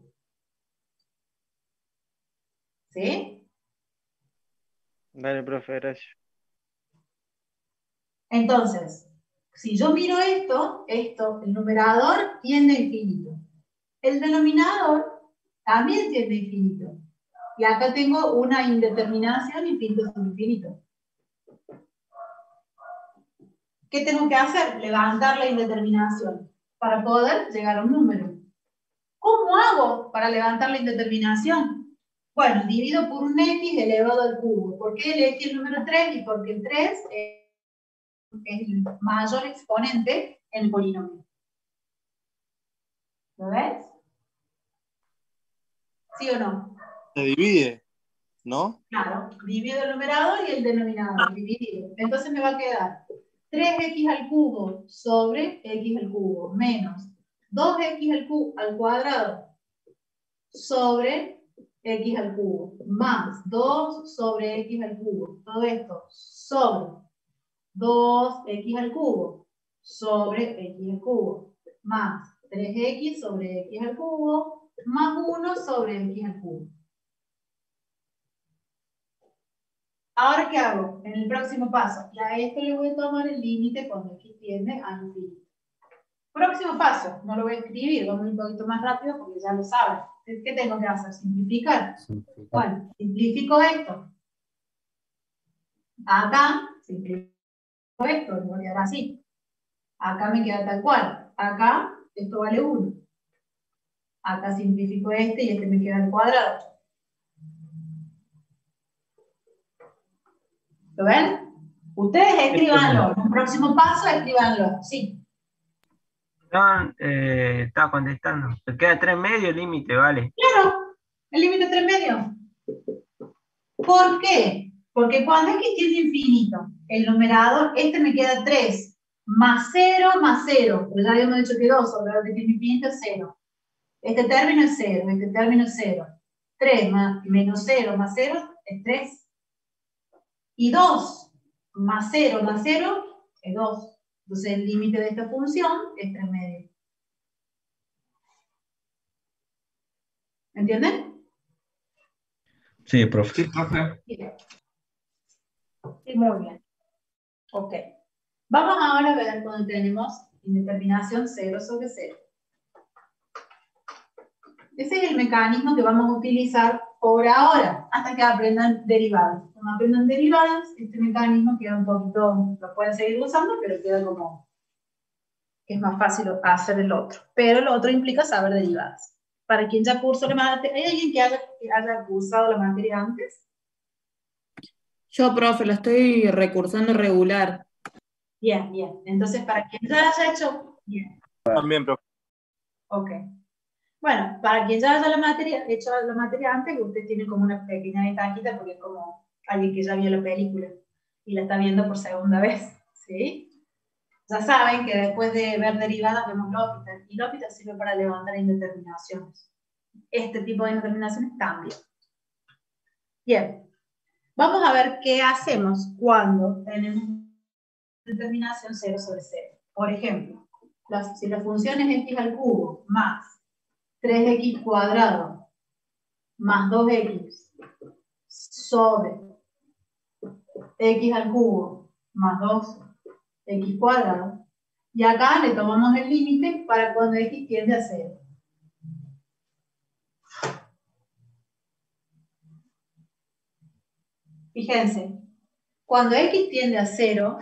[SPEAKER 1] ¿Sí?
[SPEAKER 8] Dale, profe, gracias.
[SPEAKER 1] Entonces, si yo miro esto, el numerador tiende a infinito. El denominador también tiende a infinito. Y acá tengo una indeterminación infinito sobre infinito. ¿Qué tengo que hacer? Levantar la indeterminación para poder llegar a un número. ¿Cómo hago para levantar la indeterminación? Bueno, divido por un x elevado al cubo. ¿Por qué elegí el número 3? Y porque el 3 es el mayor exponente en el polinomio. ¿Lo ves? ¿Sí o no?
[SPEAKER 6] Se divide, ¿no?
[SPEAKER 1] Claro, divido el numerador y el denominador, dividido. Entonces me va a quedar 3x al cubo sobre x al cubo menos 2x al cuadrado sobre x al cubo más 2 sobre x al cubo. Todo esto sobre 2x al cubo sobre x al cubo más 3x sobre x al cubo más 1 sobre x al cubo. Ahora, ¿qué hago? En el próximo paso, y a esto le voy a tomar el límite cuando x tiende a infinito. Próximo paso, no lo voy a escribir, vamos un poquito más rápido porque ya lo saben. ¿Qué tengo que hacer? Simplificar. Bueno, simplifico esto. Acá, simplifico esto, lo voy a dar así. Acá me queda tal cual. Acá esto vale 1. Acá simplifico este y este me queda al cuadrado. ¿Lo ven? Ustedes escríbanlo. En un próximo paso, escríbanlo. Sí.
[SPEAKER 9] No, estaba contestando. Me queda 3 medio límite, vale.
[SPEAKER 1] Claro, el límite 3 medios. ¿Por qué? Porque cuando x tiende a infinito, el numerador, este me queda 3, más 0, pero ya habíamos dicho que 2 sobre lo que tiende a infinito es 0. Este término es 0, este término es 0. 3 menos 0 más 0 es 3. Y 2 más 0 es 2. Entonces el límite de esta función es 3 medios. ¿Entienden?
[SPEAKER 3] Sí, profe.
[SPEAKER 2] Sí, profe.
[SPEAKER 1] Bien. Sí, muy bien. Ok. Vamos ahora a ver cuando tenemos indeterminación 0 sobre 0. Ese es el mecanismo que vamos a utilizar por ahora, hasta que aprendan derivadas. Cuando aprendan derivadas, este mecanismo queda un poquito, lo pueden seguir usando, pero queda como, es más fácil hacer el otro. Pero el otro implica saber derivadas. Para quien ya cursó la materia, ¿hay alguien que haya cursado la materia antes?
[SPEAKER 11] Yo, profe, la estoy recursando regular.
[SPEAKER 1] Bien, bien. Entonces, para quien ya haya hecho, bien.
[SPEAKER 6] También, profe.
[SPEAKER 1] Ok. Bueno, para quien ya haya hecho la materia antes, usted tiene como una pequeña ventajita porque es como alguien que ya vio la película y la está viendo por segunda vez, ¿sí? Ya saben que después de ver derivadas vemos L'Hopital, y L'Hopital sirve para levantar indeterminaciones. Este tipo de indeterminaciones también. Bien, vamos a ver qué hacemos cuando tenemos determinación 0 sobre 0. Por ejemplo, si la función es x al cubo más 3x cuadrado más 2x sobre x al cubo más 2x cuadrado, y acá le tomamos el límite para cuando x tiende a 0. Fíjense, cuando x tiende a 0,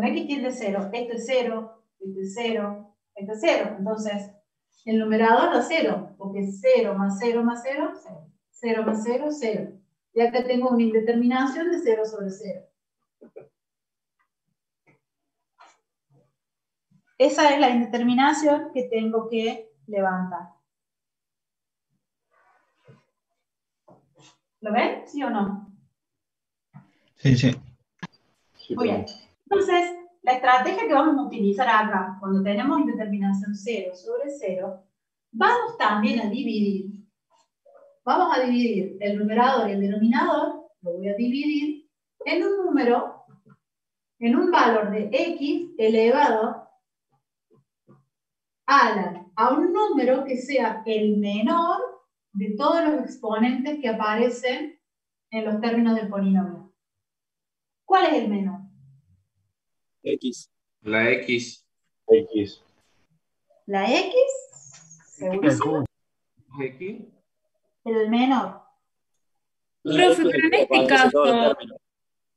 [SPEAKER 1] este es 0, este es 0, este es 0. Entonces, el numerador da 0, porque 0 más 0 más 0, 0. 0 más 0, 0. Y acá tengo una indeterminación de 0 sobre 0. Esa es la indeterminación que tengo que levantar. ¿Lo ven? ¿Sí o no?
[SPEAKER 3] Sí, sí.
[SPEAKER 1] Muy bien. Entonces, la estrategia que vamos a utilizar acá, cuando tenemos indeterminación 0 sobre 0, vamos también a dividir. Vamos a dividir el numerador y el denominador, lo voy a dividir en un número, en un valor de x elevado a un número que sea el menor de todos los exponentes que aparecen en los términos del polinomio. ¿Cuál es el menor?
[SPEAKER 7] X.
[SPEAKER 2] La X.
[SPEAKER 7] X.
[SPEAKER 1] ¿La x? ¿Segurísimo?
[SPEAKER 2] X.
[SPEAKER 1] El menor.
[SPEAKER 11] Profe, pero en este caso,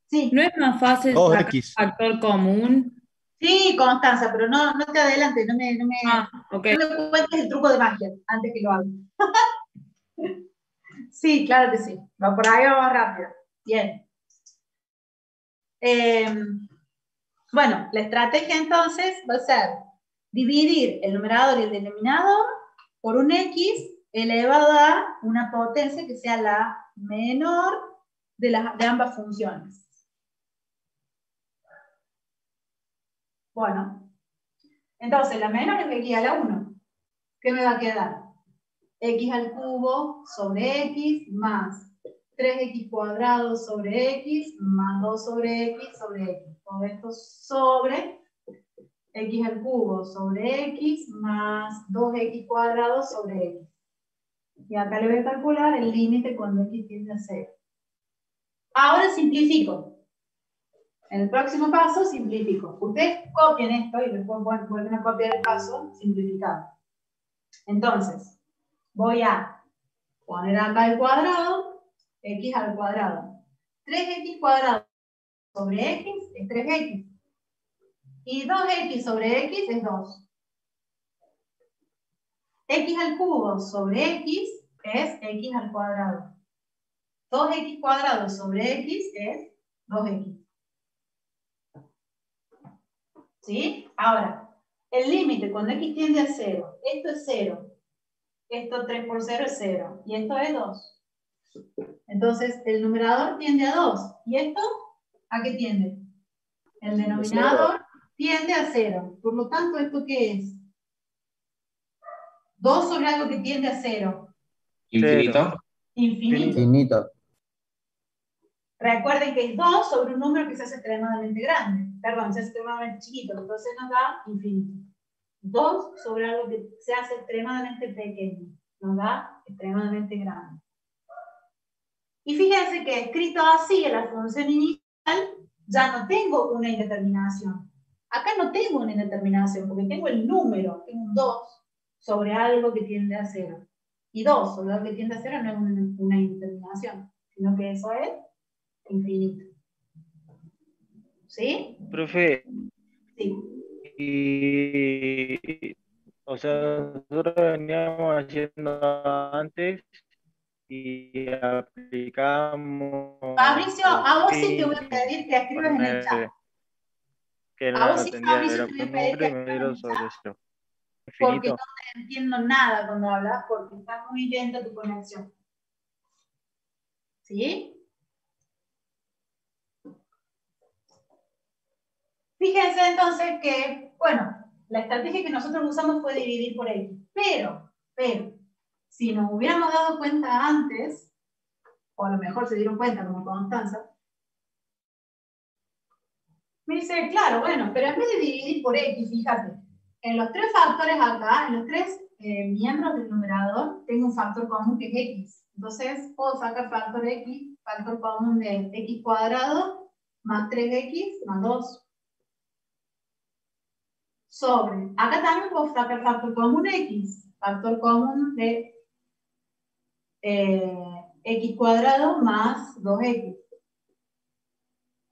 [SPEAKER 1] Sí.
[SPEAKER 11] ¿no es más fácil sacar
[SPEAKER 12] 2X.
[SPEAKER 11] factor común?
[SPEAKER 1] Sí, Constanza, pero no te adelantes, no me
[SPEAKER 11] Okay.
[SPEAKER 1] no me cuentes el truco de magia antes que lo haga. Sí, claro que sí. Va por ahí, va más rápido. Bien. Bueno, la estrategia entonces va a ser dividir el numerador y el denominador por un x elevado a una potencia que sea la menor de ambas funciones. Bueno, entonces la menor es x a la 1. ¿Qué me va a quedar? X al cubo sobre x más 3x cuadrado sobre x más 2 sobre x sobre x. Todo esto sobre x al cubo sobre x más 2x cuadrado sobre x. Y acá le voy a calcular el límite cuando x tiende a 0. Ahora simplifico. En el próximo paso simplifico. Ustedes copien esto y después vuelven a copiar el paso simplificado. Entonces, voy a poner acá el cuadrado, x al cuadrado. 3x cuadrado sobre x es 3x. Y 2x sobre x es 2. X al cubo sobre x es x al cuadrado. 2x cuadrado sobre x es 2x. ¿Sí? Ahora, el límite cuando x tiende a 0, esto es 0. Esto 3 por 0 es 0. Y esto es 2. Entonces, el numerador tiende a 2. ¿Y esto a qué tiende? El denominador tiende a 0. Por lo tanto, ¿esto qué es? 2 sobre algo que tiende a 0.
[SPEAKER 2] Infinito.
[SPEAKER 1] Infinito. Recuerden que es 2 sobre un número que se hace extremadamente grande. Perdón, se hace extremadamente chiquito. Entonces nos da infinito. 2 sobre algo que se hace extremadamente pequeño. Nos da extremadamente grande. Y fíjense que escrito así en la función inicial, ya no tengo una indeterminación. Acá no tengo una indeterminación, porque tengo el número, tengo un 2 sobre algo que tiende a 0. Y 2 sobre algo que tiende a 0 no es una indeterminación, sino que eso es infinito. ¿Sí?
[SPEAKER 8] Profe,
[SPEAKER 1] Sí.
[SPEAKER 8] y, o sea, nosotros veníamos haciendo antes y aplicamos.
[SPEAKER 1] Fabricio, a vos sí te voy a pedir que escribas en el chat.
[SPEAKER 8] Que
[SPEAKER 1] A vos
[SPEAKER 8] no
[SPEAKER 1] sí,
[SPEAKER 8] tendría
[SPEAKER 1] Fabricio, te voy a
[SPEAKER 8] un
[SPEAKER 1] pedir
[SPEAKER 8] número
[SPEAKER 1] que
[SPEAKER 8] y me
[SPEAKER 1] escribas en
[SPEAKER 8] dieron
[SPEAKER 1] el
[SPEAKER 8] sobre
[SPEAKER 1] chat,
[SPEAKER 8] eso.
[SPEAKER 1] porque
[SPEAKER 8] Infinito.
[SPEAKER 1] no te entiendo nada cuando hablas, porque está muy lenta tu conexión. ¿Sí? Fíjense entonces que, bueno, la estrategia que nosotros usamos fue dividir por x. Pero, si nos hubiéramos dado cuenta antes, o a lo mejor se dieron cuenta como Constanza, me dice, claro, bueno, pero en vez de dividir por x, fíjate, en los tres factores acá, en los tres miembros del numerador, tengo un factor común que es x. Entonces, puedo sacar factor x, factor común de x cuadrado, más 3x, más 2. Sobre, acá también puedo sacar factor común x, factor común de x cuadrado más 2x.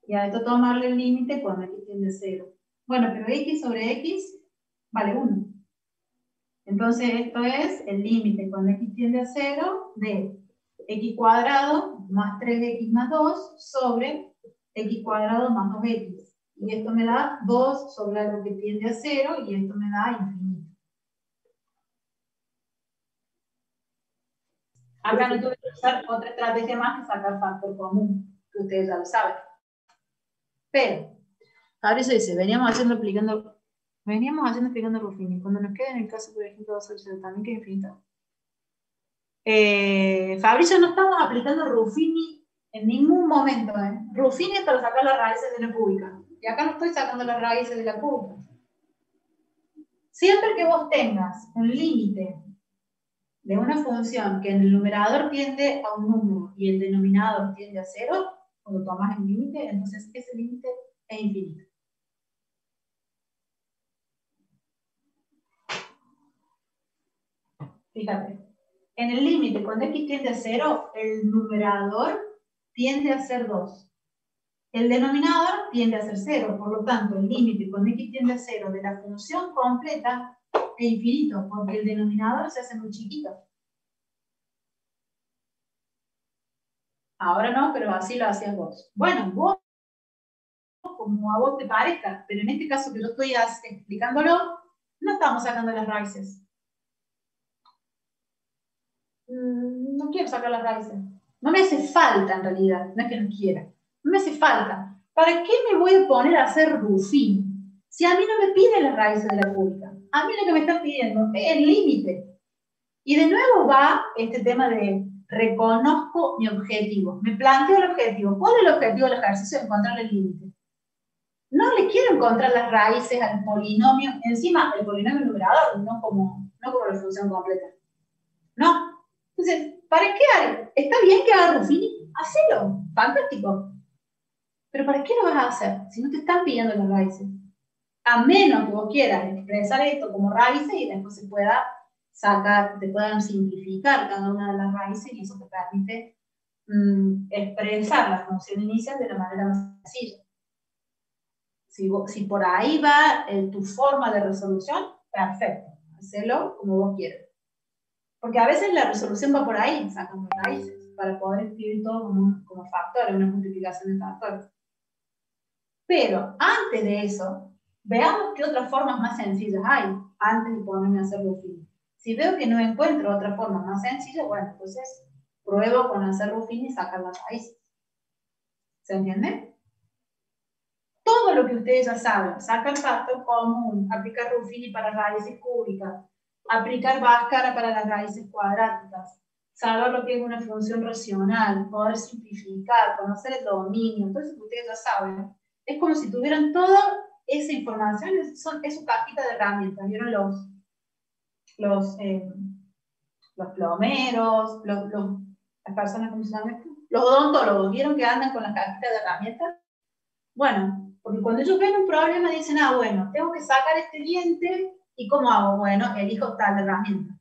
[SPEAKER 1] Y a esto tomarle el límite cuando x tiende a 0. Bueno, pero x sobre x vale 1. Entonces esto es el límite cuando x tiende a 0 de x cuadrado más 3x más 2 sobre x cuadrado más 2x. Y esto me da 2 sobre algo que tiende a 0 y esto me da infinito. Acá no tuve que usar otra estrategia más que sacar factor común, que ustedes ya lo saben. Pero, ahora eso dice, veníamos haciendo aplicando Ruffini. Cuando nos queda en el caso, por ejemplo, 2 también queda infinito. Fabricio, no estamos aplicando Ruffini en ningún momento. Ruffini es para sacar las raíces de la cúbica. Y acá no estoy sacando las raíces de la cúbica. Siempre que vos tengas un límite de una función que en el numerador tiende a un número y el denominador tiende a 0, cuando tomas el límite, entonces ese límite es infinito. Fíjate, en el límite, cuando x tiende a 0, el numerador tiende a ser 2. El denominador tiende a ser 0, por lo tanto, el límite cuando x tiende a 0 de la función completa es infinito, porque el denominador se hace muy chiquito. Ahora no, pero así lo hacías vos. Bueno, vos, como a vos te parezca, pero en este caso que yo estoy explicándolo, no estamos sacando las raíces. No quiero sacar las raíces. No me hace falta en realidad, no es que no quiera. No me hace falta. ¿Para qué me voy a poner a hacer Ruffini? Si a mí no me piden las raíces de la cúbica. A mí lo que me están pidiendo es el límite. Y de nuevo va este tema de reconozco mi objetivo. Me planteo el objetivo. ¿Cuál es el objetivo del ejercicio? Encontrar el límite. No le quiero encontrar las raíces al polinomio. Encima, el polinomio numerador, no como la función completa. No. Entonces, ¿para qué haré? ¿Está bien que haga Ruffini? Hacelo. Fantástico. Pero ¿para qué lo vas a hacer si no te están pidiendo las raíces? A menos que vos quieras expresar esto como raíces y después se pueda sacar, te puedan simplificar cada una de las raíces y eso te permite expresar la función inicial de la manera más sencilla. Si por ahí va tu forma de resolución, perfecto, hacelo como vos quieras. Porque a veces la resolución va por ahí, sacando raíces, para poder escribir todo como factores, una multiplicación de factores. Pero antes de eso, veamos qué otras formas más sencillas hay, antes de ponerme a hacer Ruffini. Si veo que no encuentro otra forma más sencilla, bueno, entonces pruebo con hacer Ruffini y sacar las raíces. ¿Se entiende? Todo lo que ustedes ya saben, sacar factor común, aplicar Ruffini para raíces cúbicas, aplicar Bhaskara para las raíces cuadráticas, saber lo que es una función racional, poder simplificar, conocer el dominio, todo eso que ustedes ya saben. Es como si tuvieran toda esa información, es su cajita de herramientas. ¿Vieron los plomeros, las personas, ¿cómo se llaman? Los odontólogos, ¿vieron que andan con las cajitas de herramientas? Bueno, porque cuando ellos ven un problema dicen, ah, bueno, tengo que sacar este diente, ¿y cómo hago? Bueno, elijo tal herramienta.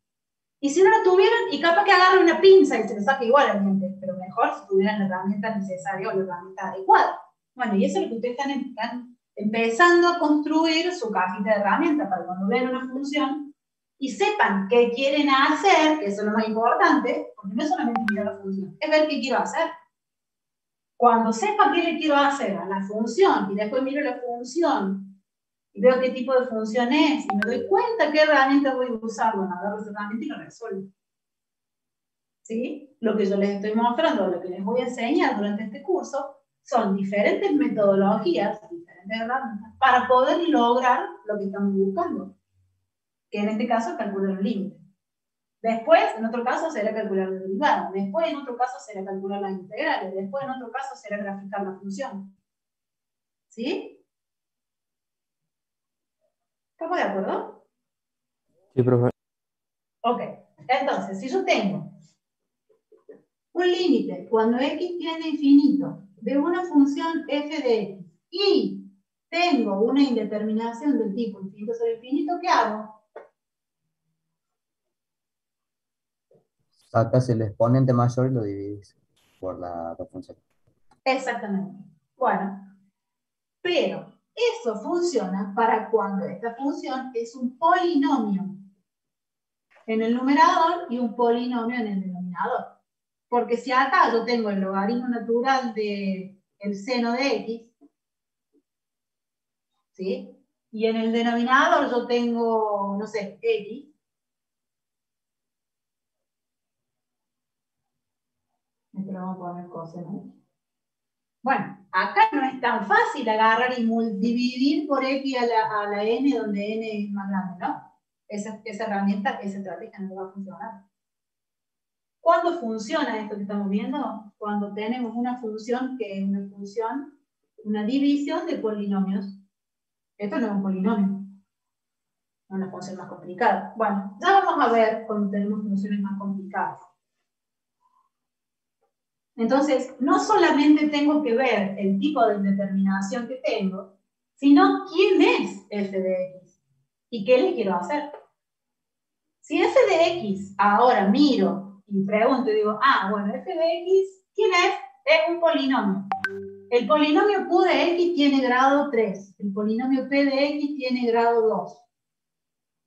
[SPEAKER 1] Y si no la tuvieran, y capaz que agarren una pinza y se le saque igual el diente, pero mejor si tuvieran la herramienta necesaria o la herramienta adecuada. Bueno, y eso es lo que ustedes están empezando a construir su cajita de herramientas para cuando vean una función y sepan qué quieren hacer, que eso es lo más importante, porque no es solamente mirar la función, es ver qué quiero hacer. Cuando sepa qué le quiero hacer a la función y después miro la función y veo qué tipo de función es y me doy cuenta qué herramienta voy a usar, bueno, agarro esa herramienta y lo resuelvo. ¿Sí? Lo que yo les estoy mostrando, lo que les voy a enseñar durante este curso, son diferentes metodologías, diferentes herramientas, para poder lograr lo que estamos buscando, que en este caso es calcular el límite. Después, en otro caso, será calcular el derivado. Después, en otro caso, será calcular las integrales. Después, en otro caso, será graficar la función. ¿Sí? ¿Estamos de acuerdo?
[SPEAKER 5] Sí, profe.
[SPEAKER 1] Ok. Entonces, si yo tengo un límite cuando x tiende a infinito de una función f de x y tengo una indeterminación del tipo infinito sobre infinito, ¿qué hago?
[SPEAKER 12] Sacas el exponente mayor y lo divides por la función.
[SPEAKER 1] Exactamente. Bueno, pero eso funciona para cuando esta función es un polinomio en el numerador y un polinomio en el denominador. Porque si acá yo tengo el logaritmo natural del seno de x, ¿sí? Y en el denominador yo tengo, no sé, x, esto lo vamos a poner coseno. Bueno, acá no es tan fácil agarrar y dividir por x a la n, donde n es más grande, ¿no? Esa herramienta, esa estrategia no va a funcionar. ¿Cuándo funciona esto que estamos viendo? Cuando tenemos una función que es una función, una división de polinomios. Esto no es un polinomio, es una función más complicada. Bueno, ya vamos a ver cuando tenemos funciones más complicadas. Entonces, no solamente tengo que ver el tipo de indeterminación que tengo, sino quién es f de x y qué le quiero hacer. Si f de x ahora miro y pregunto y digo, ah, bueno, f de x, ¿quién es? Es un polinomio. El polinomio q de x tiene grado 3, el polinomio p de x tiene grado 2.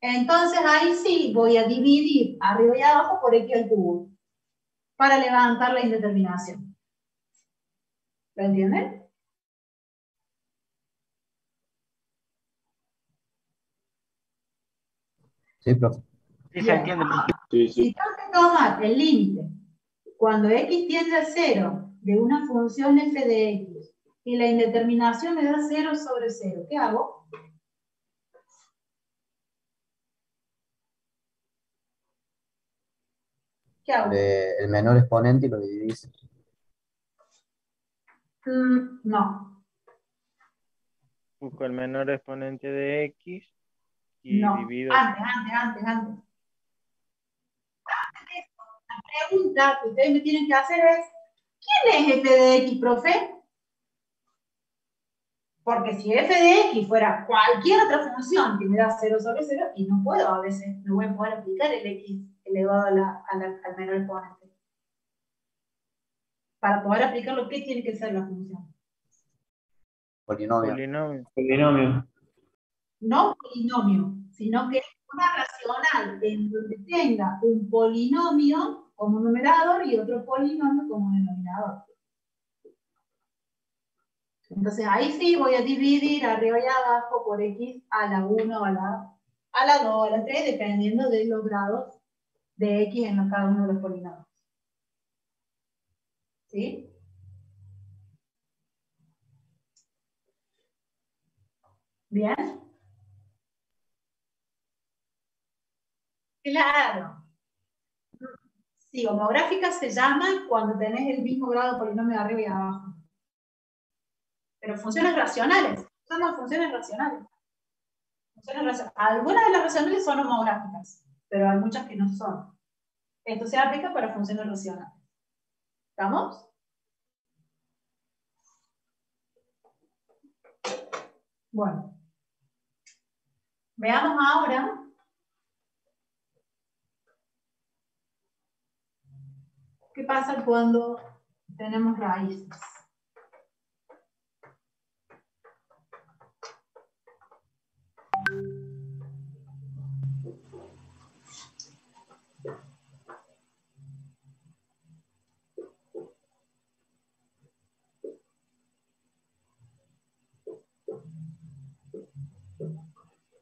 [SPEAKER 1] Entonces ahí sí voy a dividir arriba y abajo por x al cubo para levantar la indeterminación. ¿Lo entienden?
[SPEAKER 12] Sí, profe.
[SPEAKER 9] Sí, se entiende.
[SPEAKER 7] Sí,
[SPEAKER 1] Si
[SPEAKER 7] sí.
[SPEAKER 1] tengo que tomar el límite cuando x tiende a 0 de una función f de x y la indeterminación me da 0 sobre 0, ¿qué hago? ¿Qué hago?
[SPEAKER 12] El menor exponente y lo dividís.
[SPEAKER 1] No,
[SPEAKER 8] Busco el menor exponente de x y
[SPEAKER 1] no.
[SPEAKER 8] divido.
[SPEAKER 1] Antes. La pregunta que ustedes me tienen que hacer es, ¿quién es f de x, profe? Porque si f de x fuera cualquier otra función que me da 0 sobre 0, y no puedo a veces, no voy a poder aplicar el x elevado al menor exponente. Para poder aplicarlo, ¿qué tiene que ser la función?
[SPEAKER 12] Polinomio.
[SPEAKER 9] Polinomio.
[SPEAKER 1] No polinomio, sino que es una racional en donde tenga un polinomio como numerador y otro polinomio como denominador. Entonces ahí sí voy a dividir arriba y abajo por x a la 1, a la 2, a la 3, dependiendo de los grados de x en cada uno de los polinomios. ¿Sí? ¿Bien? Claro. Sí, homográfica se llama cuando tenés el mismo grado de polinomio de arriba y abajo. Pero funciones racionales. Son las funciones racionales. Algunas de las racionales son homográficas, pero hay muchas que no son. Esto se aplica para funciones racionales. ¿Estamos? Bueno. Veamos ahora qué pasa cuando tenemos raíces.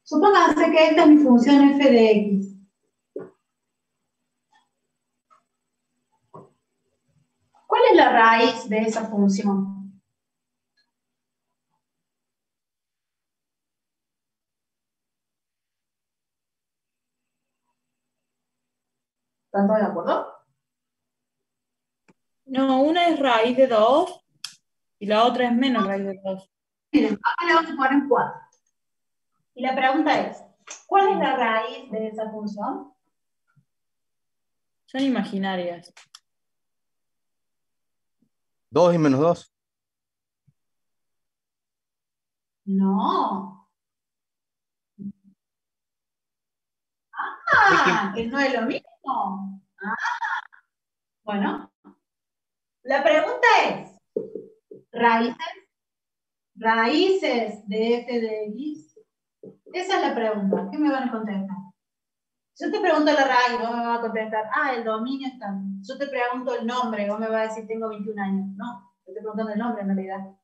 [SPEAKER 1] Supónganse que esta es mi función f de x. ¿Cuál es la raíz de esa función? ¿Están todos de acuerdo?
[SPEAKER 11] No, una es raíz de 2 y la otra es menos raíz de 2.
[SPEAKER 1] Miren, acá le vamos a poner 4. Y la pregunta es, ¿cuál es la raíz de esa función?
[SPEAKER 11] Son imaginarias.
[SPEAKER 13] 2 y menos 2.
[SPEAKER 1] No. Que no es lo mismo. Bueno. La pregunta es, ¿raíces de f de x? Esa es la pregunta. ¿Qué me van a contestar? Yo te pregunto la raíz, vos me vas a contestar, el dominio es tanto. Yo te pregunto el nombre, vos me vas a decir tengo 21 años. No, te estoy preguntando el nombre, no la edad.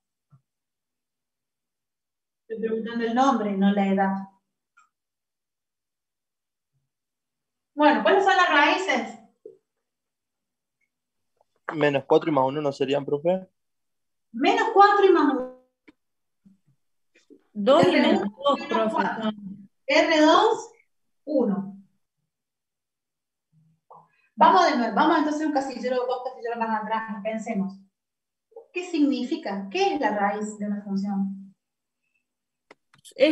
[SPEAKER 1] Estoy preguntando el nombre, no la edad. Bueno, ¿cuáles son las raíces?
[SPEAKER 6] Menos 4 y más 1 no serían, profe.
[SPEAKER 1] Menos 4 y más 1.
[SPEAKER 11] 2 y
[SPEAKER 1] R1,
[SPEAKER 11] menos 2, profe.
[SPEAKER 1] R2, 1. Vamos de nuevo, vamos entonces un casillero, dos casilleros más atrás, pensemos. ¿Qué significa? ¿Qué es la raíz de una función?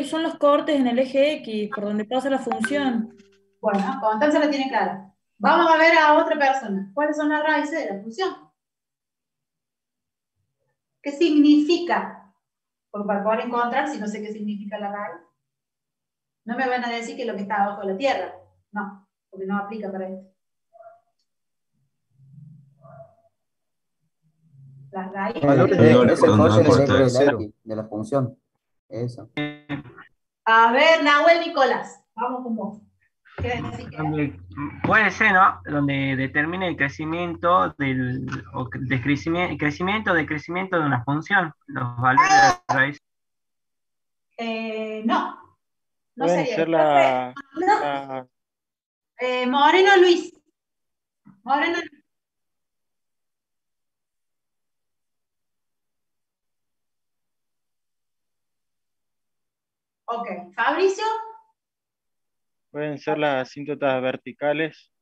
[SPEAKER 11] Son los cortes en el eje X, por donde pasa la función.
[SPEAKER 1] Bueno, entonces la tiene clara. Vamos a ver a otra persona. ¿Cuáles son las raíces de la función? ¿Qué significa? Porque para poder encontrar, si no sé qué significa la raíz, no me van a decir que es lo que está abajo de la tierra. No, porque no aplica para esto. Las raíces
[SPEAKER 12] Es el código de la función. Eso.
[SPEAKER 1] A ver, Nahuel Nicolás. Vamos con vos. ¿Qué decir?
[SPEAKER 9] Puede ser, ¿no? Donde determine el crecimiento del crecimiento de una función, los valores de la raíz.
[SPEAKER 1] No. No
[SPEAKER 8] Pueden
[SPEAKER 1] sería.
[SPEAKER 8] ser la...
[SPEAKER 1] Moreno Luis. Moreno Luis. Ok. Fabricio.
[SPEAKER 8] Pueden ser las asíntotas verticales.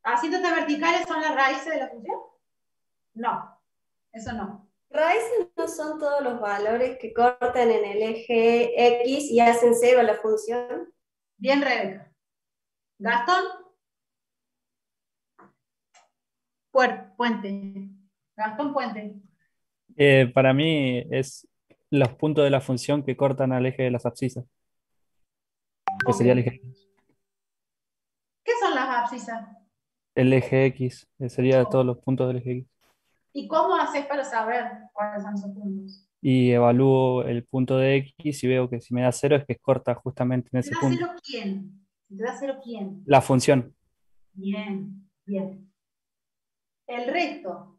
[SPEAKER 1] ¿Asíntotas verticales son las raíces de la función? No. Eso no.
[SPEAKER 14] Raíces no son todos los valores que cortan en el eje X y hacen cero a la función.
[SPEAKER 1] Bien, Rebeca. Gastón. Puente. Gastón Puente.
[SPEAKER 15] Para mí es los puntos de la función que cortan al eje de las abscisas. Que sería el eje,
[SPEAKER 1] ¿Qué son las abscisas?
[SPEAKER 15] el eje X, sería todos los puntos del eje X.
[SPEAKER 1] ¿Y cómo haces para saber cuáles son esos puntos?
[SPEAKER 15] y evalúo el punto de X y veo que si me da 0 es que corta justamente en
[SPEAKER 1] ¿Te
[SPEAKER 15] ese
[SPEAKER 1] da
[SPEAKER 15] punto.
[SPEAKER 1] 0 quién? ¿Te da 0 quién?
[SPEAKER 15] La función.
[SPEAKER 1] Bien, bien. El resto,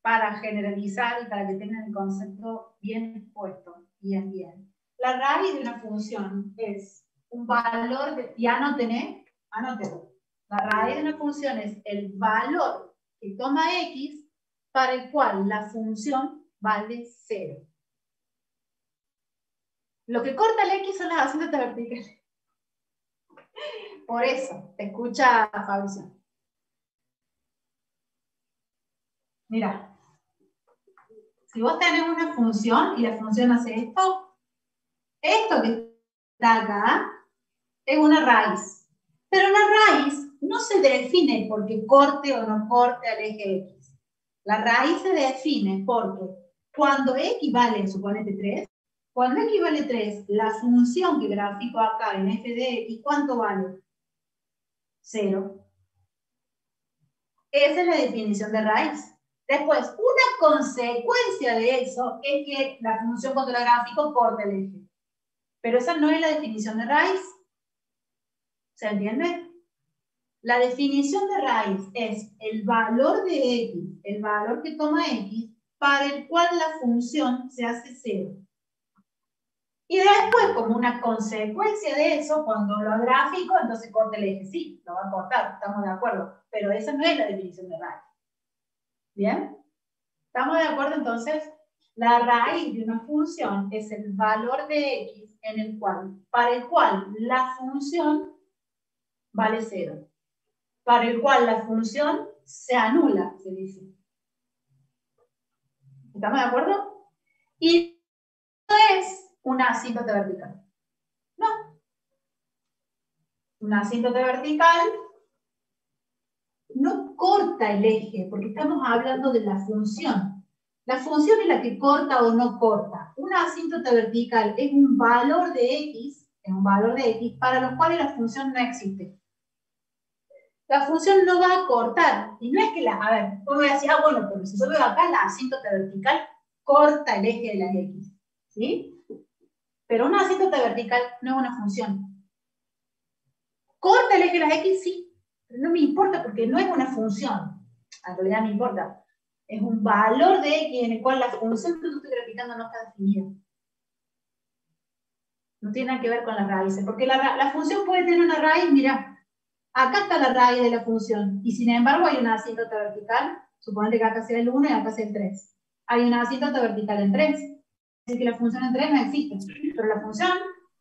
[SPEAKER 1] para generalizar y para que tengan el concepto bien puesto, bien, bien. La raíz de una función es un valor de, y anótenlo. La raíz de una función es el valor que toma X para el cual la función vale 0. Lo que corta el X son las asíntotas verticales. Por eso, escucha, Fabricio. Mira, si vos tenés una función y la función hace esto que está acá es una raíz. Pero la raíz no se define porque corte o no corte al eje X. La raíz se define porque cuando X vale, suponete 3, cuando X vale 3, la función que grafico acá en f de X, ¿cuánto vale? 0. Esa es la definición de raíz. Después, una consecuencia de eso es que la función cuando la gráfico corta el eje. Pero esa no es la definición de raíz. ¿Se entiende? La definición de raíz es el valor de X, el valor que toma X, para el cual la función se hace 0. Y después, como una consecuencia de eso, cuando lo gráfico, entonces corta el eje. Sí, lo va a cortar, estamos de acuerdo. Pero esa no es la definición de raíz. ¿Bien? ¿Estamos de acuerdo entonces? La raíz de una función es el valor de X para el cual la función vale 0. Para el cual la función se anula, se dice. ¿Estamos de acuerdo? Y no es una asíntota vertical. No. Una asíntota vertical no corta el eje, porque estamos hablando de la función. La función es la que corta o no corta. Una asíntota vertical es un valor de X, para los cuales la función no existe. La función no va a cortar. Y no es que a ver, vos me decís, bueno, pero si yo veo acá la asíntota vertical, corta el eje de las X. ¿Sí? Pero una asíntota vertical no es una función. ¿Corta el eje de las X? Sí. Pero no me importa porque no es una función. En realidad me importa. Es un valor de X en el cual la función que yo estoy graficando no está definida. No tiene nada que ver con las raíces. Porque la función puede tener una raíz, mira. Acá está la raíz de la función, y sin embargo hay una asíntota vertical, suponete que acá sea el 1 y acá sea el 3. Hay una asíntota vertical en 3, es decir que la función en 3 no existe, pero la función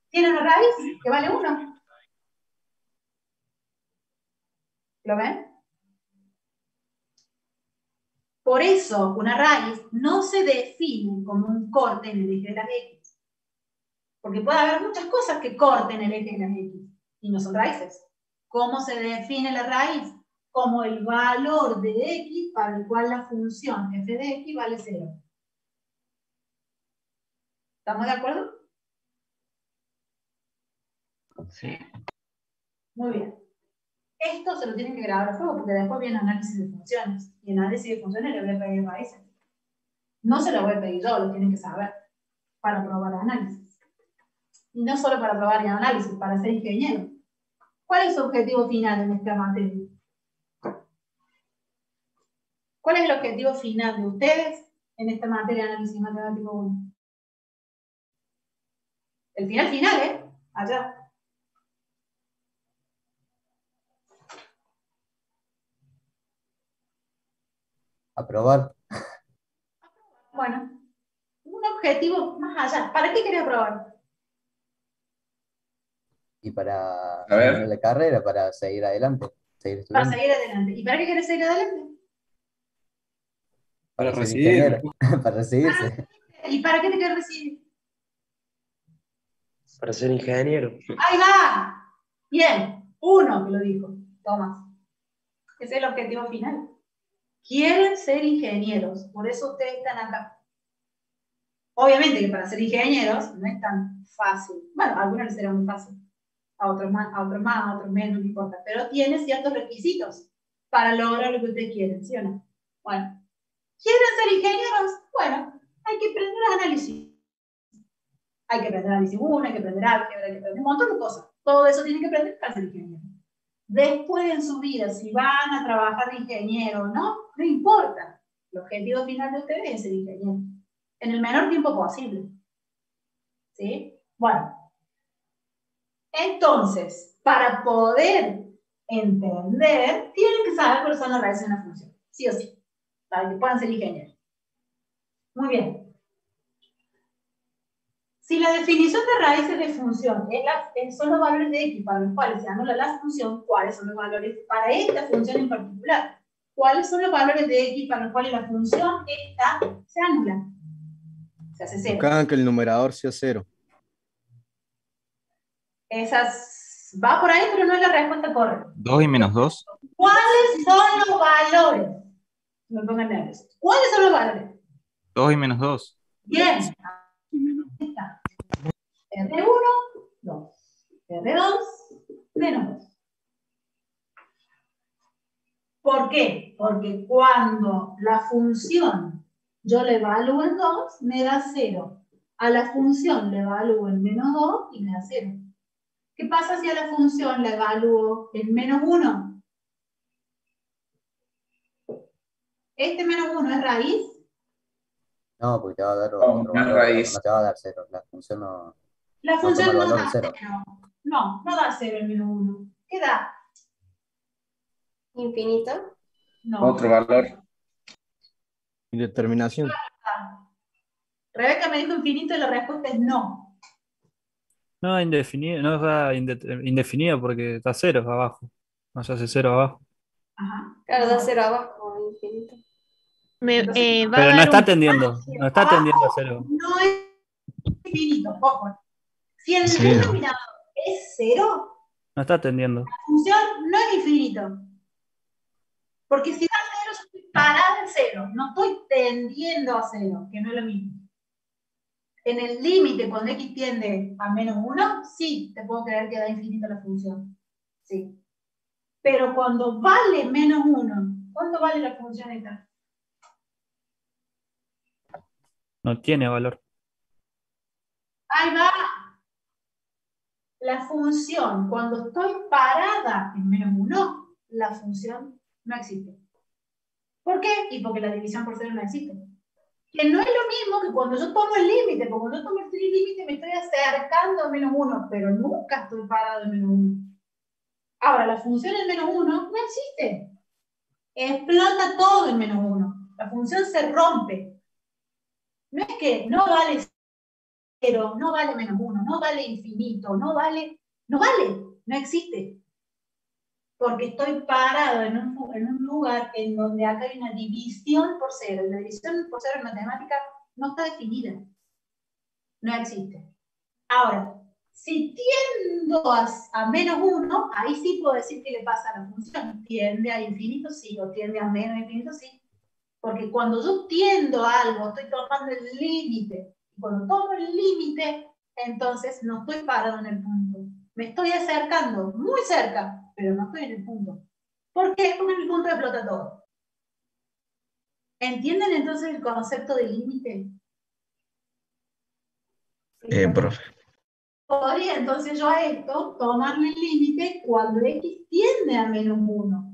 [SPEAKER 1] tiene una raíz que vale 1. ¿Lo ven? Por eso una raíz no se define como un corte en el eje de las X, porque puede haber muchas cosas que corten el eje de las X, y no son raíces. ¿Cómo se define la raíz? Como el valor de X para el cual la función f de X vale 0. ¿Estamos de acuerdo?
[SPEAKER 9] Sí.
[SPEAKER 1] Muy bien. Esto se lo tienen que grabar a fuego porque después viene análisis de funciones. Y en análisis de funciones le voy a pedir raíces. No se lo voy a pedir yo, lo tienen que saber para probar análisis. Y no solo para probar el análisis, para ser ingeniero. ¿Cuál es su objetivo final en esta materia? ¿Cuál es el objetivo final de ustedes en esta materia de análisis matemático 1? El final, ¿eh? Allá.
[SPEAKER 12] Aprobar.
[SPEAKER 1] Bueno, un objetivo más allá. ¿Para qué querés aprobar?
[SPEAKER 12] Y para
[SPEAKER 2] A ver.
[SPEAKER 12] terminar la carrera, para seguir adelante, seguir
[SPEAKER 1] Para
[SPEAKER 12] estudiando,
[SPEAKER 1] seguir adelante. ¿Y para qué querés seguir adelante?
[SPEAKER 12] para
[SPEAKER 13] Para
[SPEAKER 12] ser
[SPEAKER 13] recibir.
[SPEAKER 12] ingeniero, para recibirse.
[SPEAKER 1] ¿Y para qué te querés recibir?
[SPEAKER 5] Para ser ingeniero.
[SPEAKER 1] ¡Ahí va! Bien, uno que lo dijo, Tomás. Ese es el objetivo final. Quieren ser ingenieros, por eso ustedes están acá. Obviamente que para ser ingenieros no es tan fácil. Bueno, a algunos les será muy fácil. A otros más, a otros menos, no importa. Pero tiene ciertos requisitos para lograr lo que ustedes quieren, ¿sí o no? Bueno, ¿quieren ser ingenieros? Bueno, hay que aprender análisis. Hay que aprender análisis 1, hay que aprender álgebra, hay que aprender un montón de cosas. Todo eso tiene que aprender para ser ingeniero. Después en su vida, si van a trabajar de ingeniero o no, no importa. El objetivo final de ustedes es ser ingeniero. En el menor tiempo posible. ¿Sí? Bueno. Entonces, para poder entender, tienen que saber cuáles son las raíces de una función. Sí o sí. Para que puedan ser ingenieros. Muy bien. Si la definición de raíces de función son los valores de x para los cuales se anula la función, ¿cuáles son los valores para esta función en particular? ¿Cuáles son los valores de x para los cuales la función esta se anula? Se hace cero.
[SPEAKER 13] Buscaban que el numerador sea 0.
[SPEAKER 1] Esas va por ahí, pero no es la respuesta correcta.
[SPEAKER 4] 2 y menos 2.
[SPEAKER 1] ¿Cuáles son los valores? Me pongan nerviosos. ¿Cuáles son los valores?
[SPEAKER 4] 2 y menos 2.
[SPEAKER 1] Bien. Está. R1, 2. R2, menos 2. ¿Por qué? Porque cuando la función yo le evalúo en 2, me da 0. A la función le evalúo en menos 2 y me da 0. ¿Qué pasa si a la función le evalúo en menos 1? ¿Este menos 1 es raíz?
[SPEAKER 12] No, porque te va a dar
[SPEAKER 2] No,
[SPEAKER 12] otro
[SPEAKER 2] no es
[SPEAKER 12] valor,
[SPEAKER 2] raíz.
[SPEAKER 12] no te va a dar 0. La función no,
[SPEAKER 1] La
[SPEAKER 12] no
[SPEAKER 1] función
[SPEAKER 12] toma el
[SPEAKER 1] no
[SPEAKER 12] valor
[SPEAKER 1] da
[SPEAKER 12] de 0.
[SPEAKER 1] 0. No, no da 0 el menos 1. ¿Qué da?
[SPEAKER 14] Infinito.
[SPEAKER 1] No.
[SPEAKER 2] Otro valor.
[SPEAKER 13] Indeterminación.
[SPEAKER 1] Rebeca me dijo infinito y la respuesta es no.
[SPEAKER 15] No, indefinido, no da indefinido porque está 0 abajo. No se hace 0 abajo.
[SPEAKER 1] Ajá.
[SPEAKER 14] Claro, da 0 abajo, infinito.
[SPEAKER 10] Va a
[SPEAKER 15] Pero no
[SPEAKER 10] dar
[SPEAKER 15] está
[SPEAKER 10] un...
[SPEAKER 15] tendiendo. No está tendiendo a 0.
[SPEAKER 1] No es infinito, ojo. Si el
[SPEAKER 3] Cero.
[SPEAKER 1] denominador es 0,
[SPEAKER 15] No está tendiendo.
[SPEAKER 1] la función no es infinito. Porque si da 0, yo estoy parada en 0. No estoy tendiendo a 0, que no es lo mismo. En el límite, cuando x tiende a menos 1, sí, te puedo creer que da infinito la función. Sí. Pero cuando vale menos 1, ¿cuánto vale la función esta?
[SPEAKER 15] No tiene valor.
[SPEAKER 1] Ahí va. La función, cuando estoy parada en menos 1, la función no existe. ¿Por qué? Y porque la división por 0 no existe. Que no es lo mismo que cuando yo tomo el límite, porque cuando yo tomo el límite me estoy acercando a menos 1, pero nunca estoy parado en menos 1. Ahora, la función en menos 1 no existe. Explota todo en menos 1. La función se rompe. No es que no vale 0, no vale menos 1, no vale infinito, no vale, no existe. Porque estoy parado en un lugar en donde acá hay una división por 0. Y la división por 0 en matemática no está definida. No existe. Ahora, si tiendo a menos 1, ahí sí puedo decir qué le pasa a la función. ¿Tiende a infinito? Sí. ¿O tiende a menos infinito? Sí. Porque cuando yo tiendo a algo, estoy tomando el límite. Y cuando tomo el límite, entonces no estoy parado en el punto. Me estoy acercando, muy cerca, pero no estoy en el punto. ¿Por qué? Porque en el punto explota todo. ¿Entienden entonces el concepto de límite?
[SPEAKER 3] Profe.
[SPEAKER 1] Podría entonces yo a esto tomarle el límite cuando x tiende a menos 1.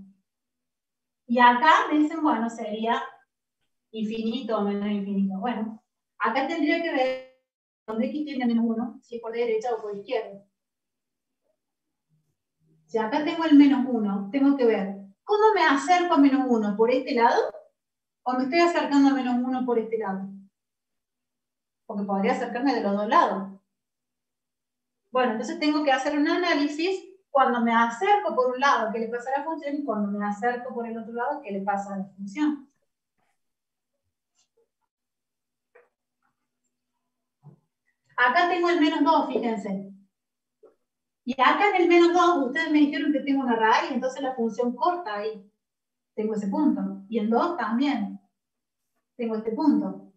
[SPEAKER 1] Y acá me dicen, bueno, sería infinito o menos infinito. Bueno, acá tendría que ver dónde x tiende a menos 1, si es por derecha o por izquierda. Si acá tengo el menos 1, tengo que ver cómo me acerco a menos 1, ¿por este lado? ¿O me estoy acercando a menos 1 por este lado? Porque podría acercarme de los dos lados. Bueno, entonces tengo que hacer un análisis cuando me acerco por un lado, qué le pasa a la función, y cuando me acerco por el otro lado, qué le pasa a la función. Acá tengo el menos 2, fíjense. Y acá en el menos 2, ustedes me dijeron que tengo una raíz, entonces la función corta ahí. Tengo ese punto. Y en 2 también. Tengo este punto.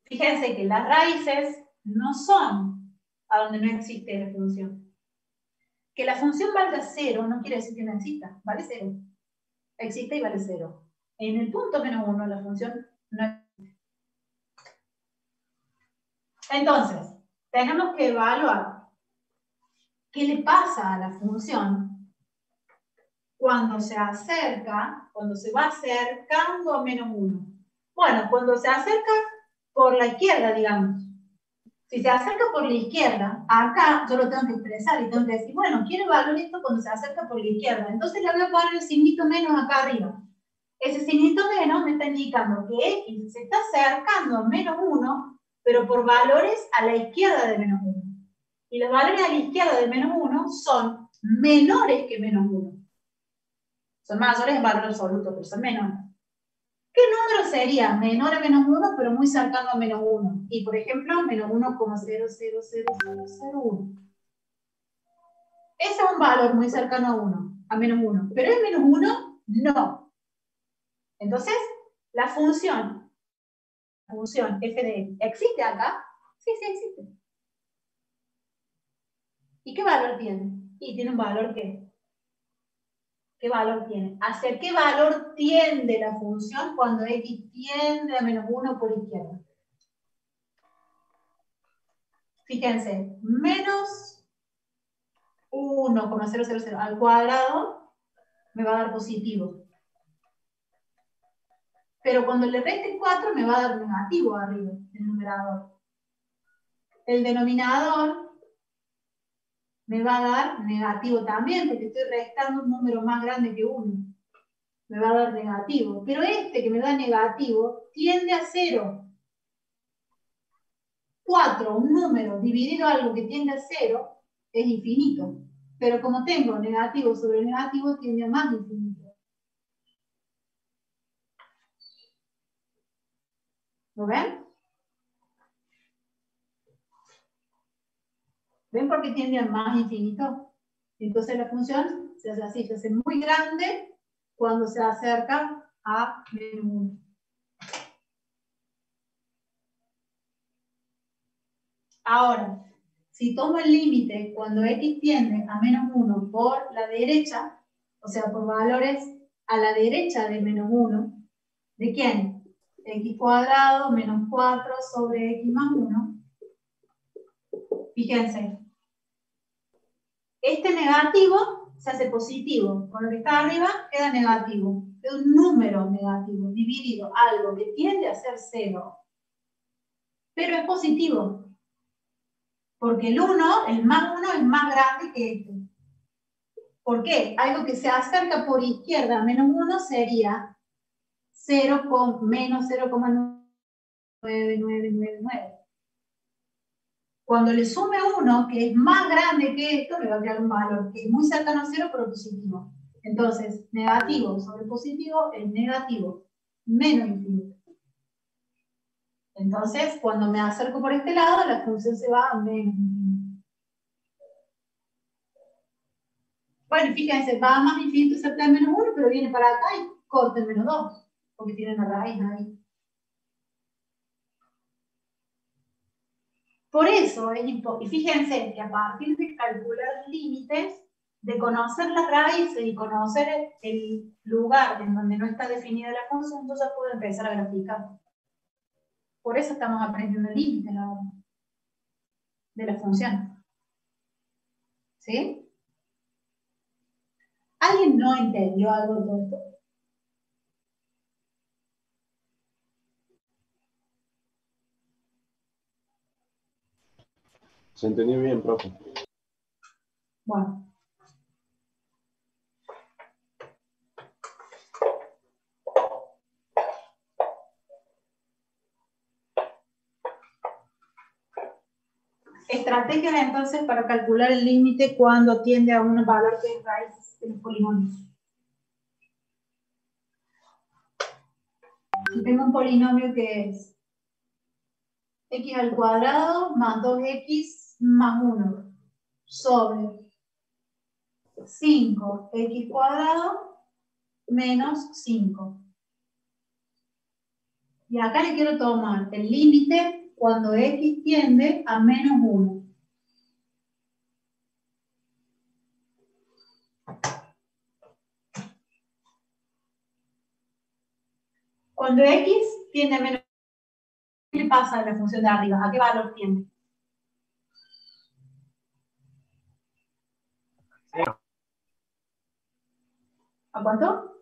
[SPEAKER 1] Fíjense que las raíces no son a donde no existe la función. Que la función valga 0 no quiere decir que no exista. Vale 0. Existe y vale 0. En el punto menos 1 la función no existe. Entonces, tenemos que evaluar qué le pasa a la función cuando se acerca, cuando se va acercando a menos 1. Bueno, cuando se acerca por la izquierda, digamos. Si se acerca por la izquierda, acá yo lo tengo que expresar y tengo que decir, bueno, quiero evaluar esto cuando se acerca por la izquierda. Entonces le voy a poner el signito menos acá arriba. Ese signito menos me está indicando que X se está acercando a menos 1, pero por valores a la izquierda de menos 1. Y los valores a la izquierda de menos 1 son menores que menos 1. Son mayores en valor absoluto, pero son menores. ¿Qué número sería menor a menos 1, pero muy cercano a menos 1? Y por ejemplo, menos 1,000001. Ese es un valor muy cercano a 1, a menos 1. ¿Pero es menos 1? No. Entonces, la función f de x, ¿existe acá? Sí, sí existe. ¿Y qué valor tiene? Y tiene un valor que... ¿Qué valor tiene? ¿Hacia qué valor tiende la función cuando x tiende a menos 1 por izquierda? Fíjense, menos 1,000 al cuadrado me va a dar positivo. Pero cuando le reste 4 me va a dar negativo arriba, el numerador. El denominador me va a dar negativo también, porque estoy restando un número más grande que 1. Me va a dar negativo. Pero este que me da negativo tiende a 0. 4, un número dividido a algo que tiende a 0, es infinito. Pero como tengo negativo sobre negativo, tiende a más infinito. ¿Lo ven? ¿Ven por qué tiende a más infinito? Entonces la función se hace así, se hace muy grande cuando se acerca a menos 1. Ahora, si tomo el límite cuando x tiende a menos 1 por la derecha, o sea, por valores a la derecha de menos 1, ¿de quién? X cuadrado menos 4 sobre x más 1. Fíjense, este negativo se hace positivo, con lo que está arriba queda negativo. Es un número negativo dividido algo que tiende a ser 0, pero es positivo. Porque el 1, el más 1 es más grande que este. ¿Por qué? Algo que se acerca por izquierda a menos 1 sería 0, menos 0,9999. Cuando le sume 1, que es más grande que esto, le va a quedar un valor que es muy cercano a 0, pero positivo. Entonces, negativo sobre positivo es negativo, menos infinito. Entonces, cuando me acerco por este lado, la función se va a menos infinito. Bueno, fíjense, va a más infinito cerca de menos 1, pero viene para acá y corta el menos 2, porque tiene una raíz ahí. Por eso es importante, y fíjense que a partir de calcular límites, de conocer las raíces y conocer el lugar en donde no está definida la función, yo ya puedo empezar a graficar. Por eso estamos aprendiendo el límite de la función. ¿Sí? ¿Alguien no entendió algo de todo esto?
[SPEAKER 7] Se entendió bien, profe.
[SPEAKER 1] Bueno. Estrategias entonces para calcular el límite cuando tiende a un valor que es raíz de los polinomios. Si tengo un polinomio que es x al cuadrado más 2x más 1 sobre 5x cuadrado menos 5. Y acá le quiero tomar el límite cuando x tiende a menos 1. Cuando x tiende a menos ¿Qué le pasa a la función de arriba? ¿A qué valor tiende?
[SPEAKER 9] Cero.
[SPEAKER 1] ¿A cuánto?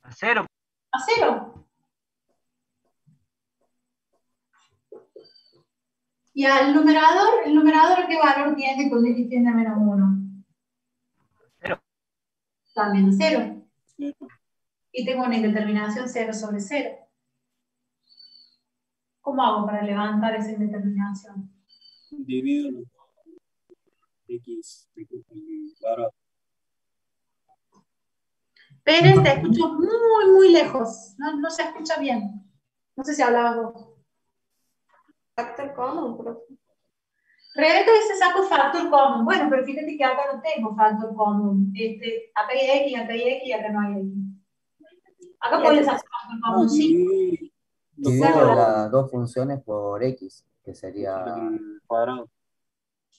[SPEAKER 9] A cero.
[SPEAKER 1] ¿A cero? Y al numerador, ¿el numerador a qué valor tiende cuando x tiende a menos 1?
[SPEAKER 9] Cero.
[SPEAKER 1] También a 0. Y tengo una indeterminación 0 sobre 0. ¿Cómo hago para levantar esa indeterminación?
[SPEAKER 7] Divido x cuadrado.
[SPEAKER 1] Pérez, te escucho muy, muy lejos. No se escucha bien. No sé si hablabas vos.
[SPEAKER 14] Factor común, profe.
[SPEAKER 1] Rebeca dice saco factor común. Bueno, pero fíjate que acá no tengo factor común. Acá hay x, acá hay x y acá no hay x. Acá puedes hacer factor común, sí.
[SPEAKER 12] Divido las dos funciones por x, que sería...
[SPEAKER 7] Cuadrado.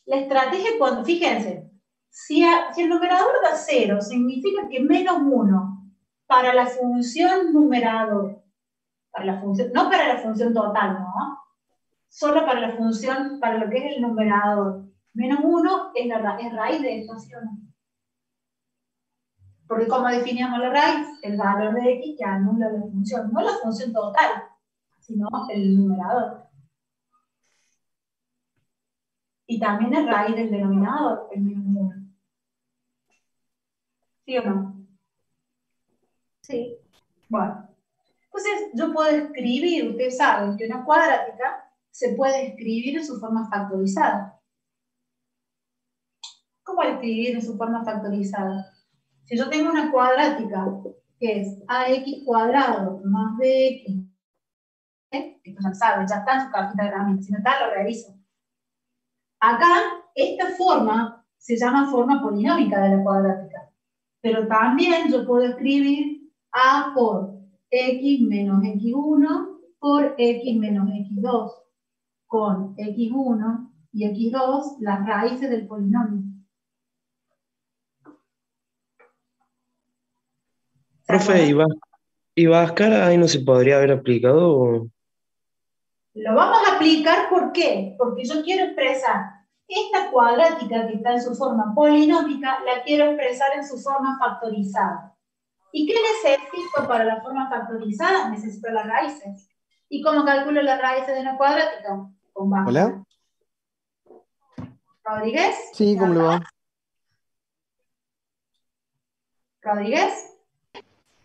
[SPEAKER 1] La estrategia, fíjense, si el numerador da 0, significa que menos 1 para la función numerador, no para la función total, ¿no? Solo para la función, para lo que es el numerador. Menos 1 es raíz de esta acción. Porque como definimos la raíz, el valor de x que anula la función, no la función total, sino el numerador. Y también es raíz del denominador, el menos 1. ¿Sí o no?
[SPEAKER 14] Sí.
[SPEAKER 1] Bueno. Entonces, yo puedo escribir, ustedes saben que una cuadrática se puede escribir en su forma factorizada. ¿Cómo escribir en su forma factorizada? Si yo tengo una cuadrática que es ax cuadrado más bx, esto ya saben, ya está en su cajita de herramientas, si no está, lo reviso. Acá, esta forma se llama forma polinómica de la cuadrática, pero también yo puedo escribir a por x menos x1 por x menos x2, con x1 y x2 las raíces del polinomio.
[SPEAKER 5] Profe, ¿y Bhaskar ahí no se podría haber aplicado?
[SPEAKER 1] Lo vamos a aplicar, ¿por qué? Porque yo quiero expresar esta cuadrática que está en su forma polinómica, la quiero expresar en su forma factorizada. ¿Y qué necesito para la forma factorizada? Necesito las raíces. ¿Y cómo calculo las raíces de una cuadrática? Con Bhaskar.
[SPEAKER 16] Hola.
[SPEAKER 1] ¿Rodríguez?
[SPEAKER 16] Sí, ¿cómo le va?
[SPEAKER 1] ¿Rodríguez?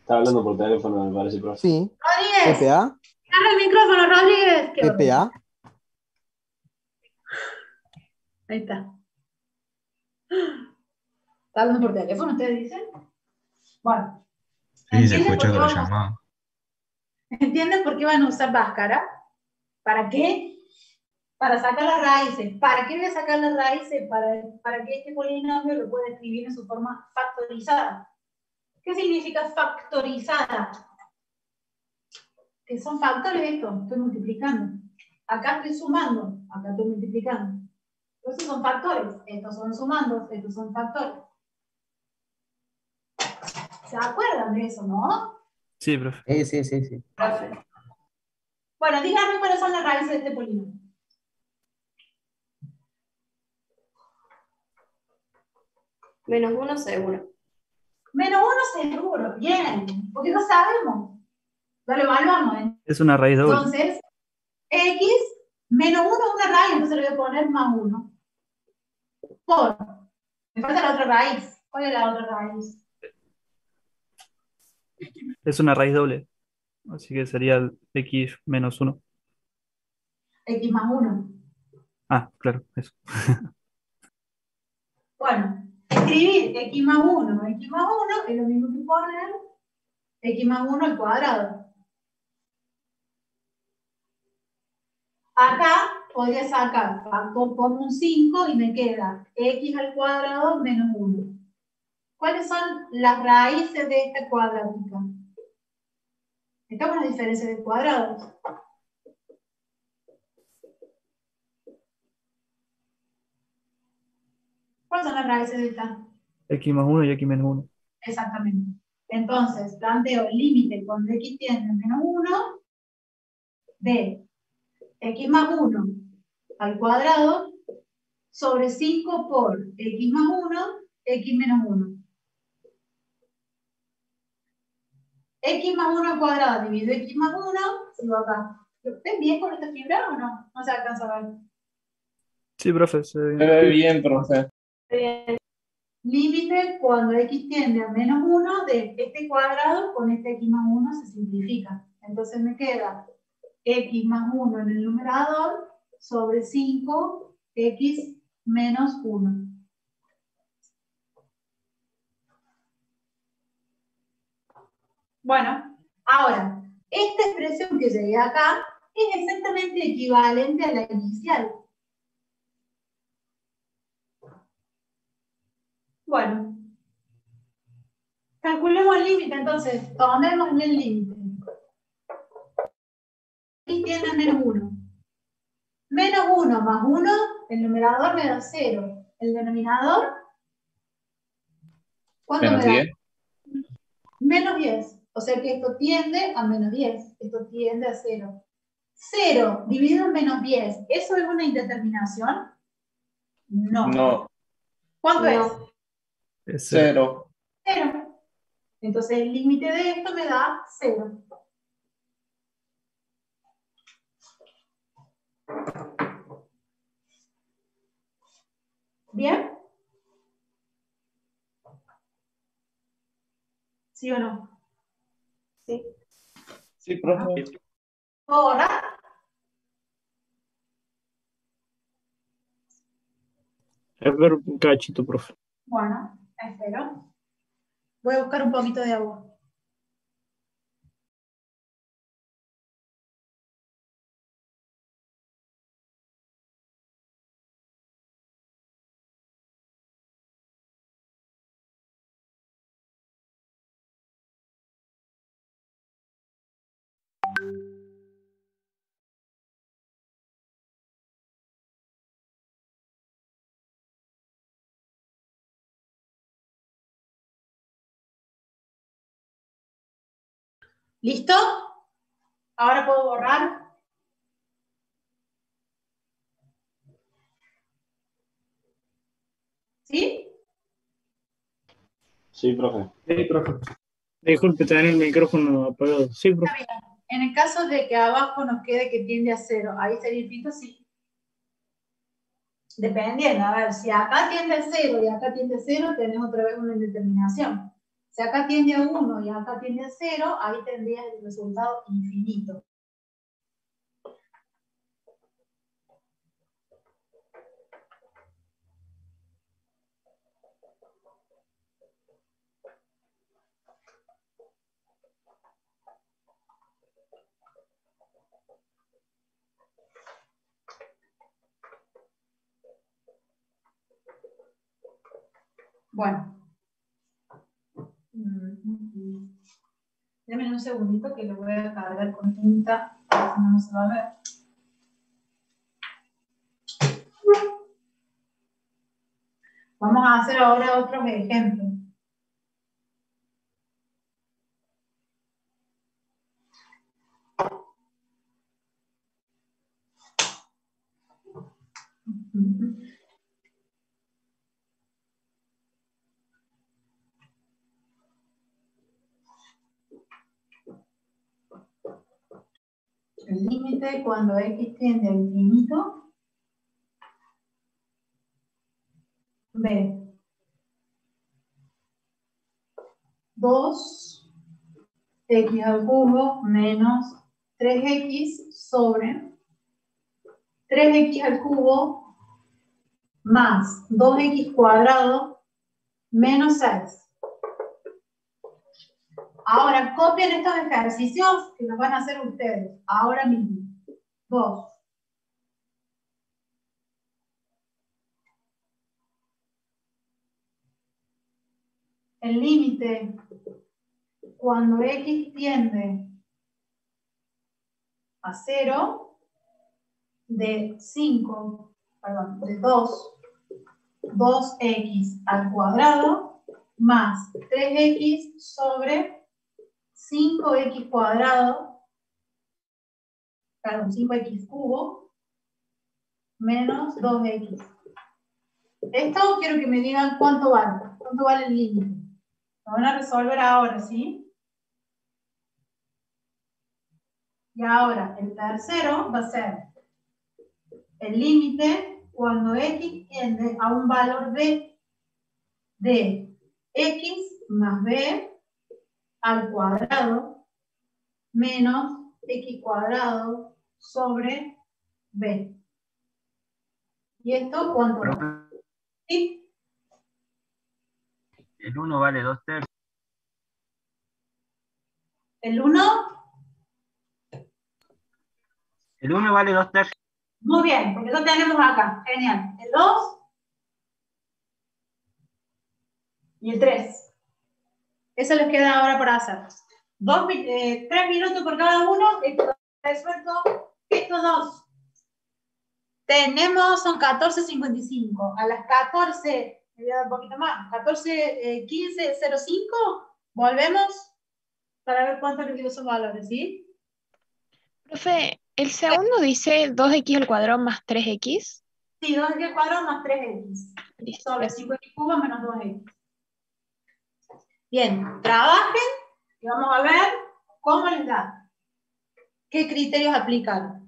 [SPEAKER 7] Está hablando por teléfono, me parece, profe.
[SPEAKER 16] Sí.
[SPEAKER 1] ¡Rodríguez!
[SPEAKER 16] PPA.
[SPEAKER 1] ¡Agarra el micrófono, Rodríguez! ¿Qué
[SPEAKER 16] PPA.
[SPEAKER 1] Ahí está. ¿Está hablando por teléfono, ustedes dicen? Bueno.
[SPEAKER 3] Sí, se escucha que lo llamaba.
[SPEAKER 1] ¿Entienden por qué van a usar Bhaskara? ¿Para qué? Para sacar las raíces. ¿Para qué voy a sacar las raíces? Para que este polinomio lo pueda escribir en su forma factorizada. ¿Qué significa factorizada? Que son factores esto, estoy multiplicando. Acá estoy sumando, acá estoy multiplicando. Entonces son factores, estos son sumandos, estos son factores. ¿Se acuerdan de eso, no?
[SPEAKER 15] Sí, profe.
[SPEAKER 12] Sí.
[SPEAKER 1] Profe. Bueno, díganme cuáles son las raíces de este polinomio.
[SPEAKER 14] Menos 1 seguro.
[SPEAKER 1] Menos 1 seguro, bien, porque no sabemos. Ya lo evaluamos, ¿eh?
[SPEAKER 15] Es una raíz doble.
[SPEAKER 1] Entonces, x menos 1 es una raíz, entonces le voy a poner más 1. Por. Me falta la otra raíz. ¿Cuál es la otra raíz?
[SPEAKER 15] Es una raíz doble. Así que sería el x menos 1.
[SPEAKER 1] X más 1.
[SPEAKER 15] Ah, claro, eso.
[SPEAKER 1] Bueno, escribir x más 1 es lo mismo que poner x más 1 al cuadrado. Acá podría sacar factor común 5 y me queda x al cuadrado menos 1. ¿Cuáles son las raíces de esta cuadrática? Estamos en la diferencia de cuadrados. ¿Cuáles son las raíces de esta?
[SPEAKER 15] X más 1 y x menos 1.
[SPEAKER 1] Exactamente. Entonces, planteo el límite cuando x tiende a menos 1 de x más 1 al cuadrado sobre 5 por x más 1, x menos 1. X más 1 al cuadrado dividido x más 1, sigo acá. ¿Ven bien con esta fibra o no? No se alcanza a ver.
[SPEAKER 15] Sí, profe.
[SPEAKER 2] Se ve bien, profe.
[SPEAKER 1] Límite cuando x tiende a menos 1 de este cuadrado con este x más 1 se simplifica. Entonces me queda x más 1 en el numerador sobre 5x menos 1. Bueno, ahora, esta expresión que llegué acá es exactamente equivalente a la inicial. Bueno, calculemos el límite, entonces, tomemos el límite. Y tiene menos 1. Menos 1 más 1, el numerador me da 0. El denominador, ¿cuánto
[SPEAKER 2] Menos
[SPEAKER 1] me da?
[SPEAKER 2] 10.
[SPEAKER 1] Menos 10. O sea que esto tiende a menos 10. Esto tiende a 0. 0 dividido en menos 10, ¿eso es una indeterminación? No.
[SPEAKER 2] No.
[SPEAKER 1] ¿Cuánto
[SPEAKER 14] No.
[SPEAKER 15] Es
[SPEAKER 2] 0.
[SPEAKER 1] 0. Entonces el límite de esto me da 0. ¿Bien? ¿Sí o no?
[SPEAKER 14] Sí.
[SPEAKER 2] Sí, profe.
[SPEAKER 1] ¿Puedo borrar?
[SPEAKER 16] A ver, un cachito, profe.
[SPEAKER 1] Bueno, espero. Voy a buscar un poquito de agua. ¿Listo? Ahora puedo borrar. ¿Sí?
[SPEAKER 7] Sí, profe.
[SPEAKER 16] Sí, profe. Disculpe, tenía el micrófono apagado. Sí, profe.
[SPEAKER 1] Está bien. En el caso de que abajo nos quede que tiende a 0, ahí sería escrito sí. Dependiendo, a ver, si acá tiende a 0 y acá tiende a 0, tenemos otra vez una indeterminación. Si acá tiende a 1 y acá tiende a 0, ahí tendrías el resultado infinito. Bueno. Denme un segundito que lo voy a cargar con tinta, porque si no, no se va a ver. Vamos a hacer ahora otros ejemplos. El límite cuando x tiende a infinito de 2x al cubo menos 3x sobre 3x al cubo más 2x cuadrado menos 6. Ahora copien estos ejercicios que los van a hacer ustedes ahora mismo. 2. El límite cuando x tiende a 0 de 2x al cuadrado más 3x sobre 5x cuadrado perdón, 5x cubo menos 2x. Esto quiero que me digan cuánto vale el límite. Lo van a resolver ahora, ¿sí? Y ahora, el tercero va a ser el límite cuando x tiende a un valor de x más b al cuadrado menos x cuadrado sobre b. ¿Y esto cuánto vale? ¿Sí?
[SPEAKER 9] El 1 vale 2/3.
[SPEAKER 1] ¿El 1?
[SPEAKER 9] El 1 vale 2/3.
[SPEAKER 1] Muy bien, porque lo tenemos acá. Genial. El 2 y el 3. Eso les queda ahora por hacer. 3 minutos por cada uno. Esto resuelto. Estos dos. Tenemos, son 14:55. A las 14, me voy a dar un poquito más. 14:15:05. Volvemos para ver cuánto les dio esos valores, ¿sí?
[SPEAKER 17] Profe, el segundo dice 2x al cuadrado más 3x.
[SPEAKER 1] Sí, 2x al cuadrado más 3x.
[SPEAKER 17] Listo,
[SPEAKER 1] Sobre
[SPEAKER 17] gracias.
[SPEAKER 1] 5x cubo menos 2x. Bien, trabajen y vamos a ver cómo les da. ¿Qué criterios aplican?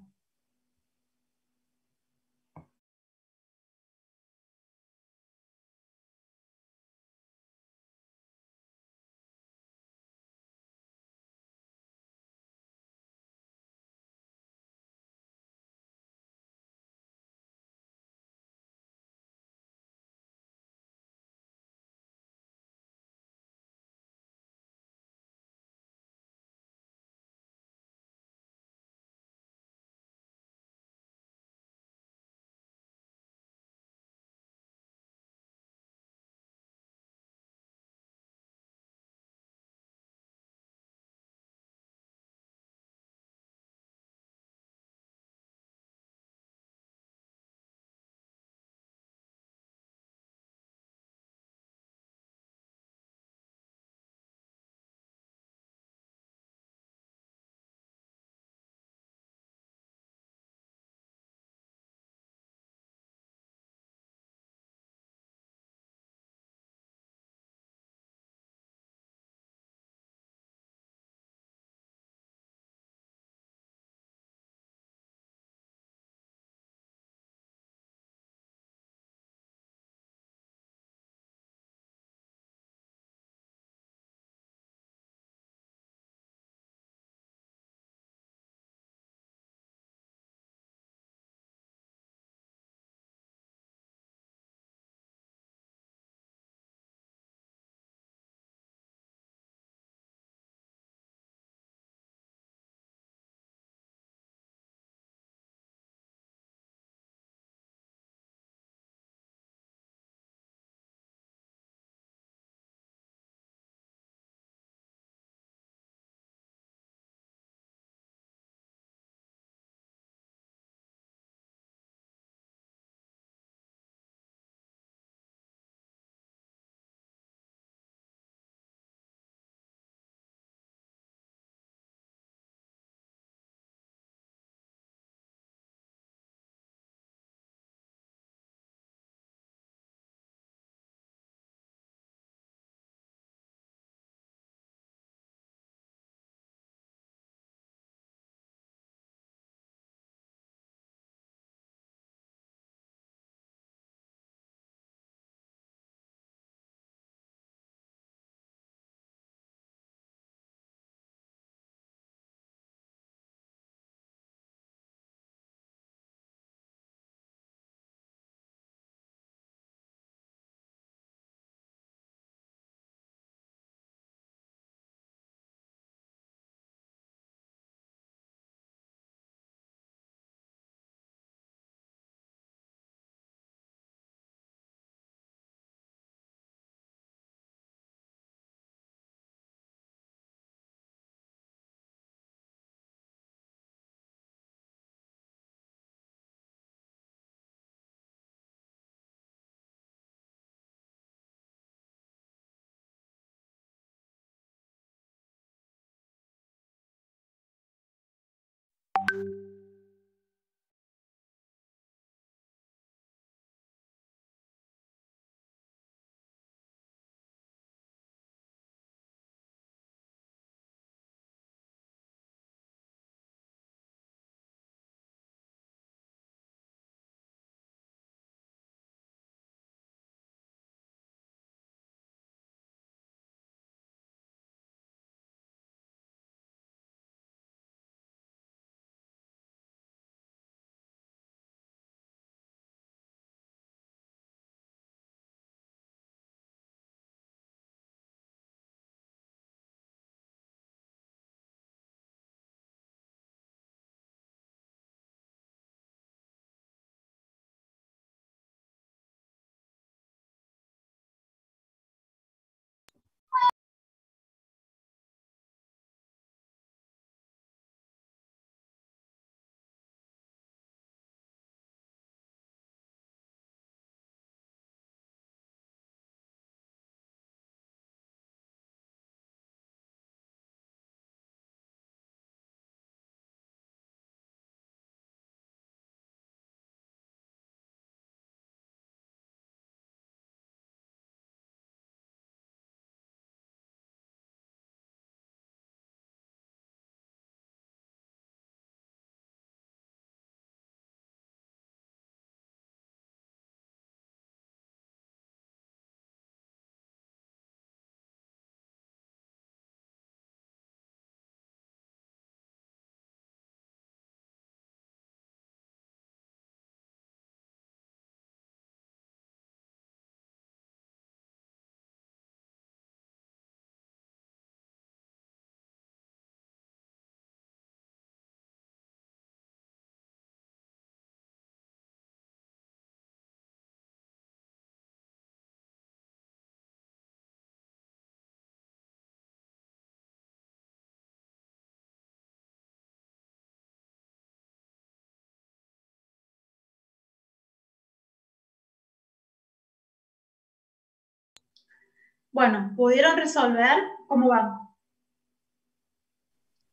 [SPEAKER 1] Bueno, ¿pudieron resolver? ¿Cómo van?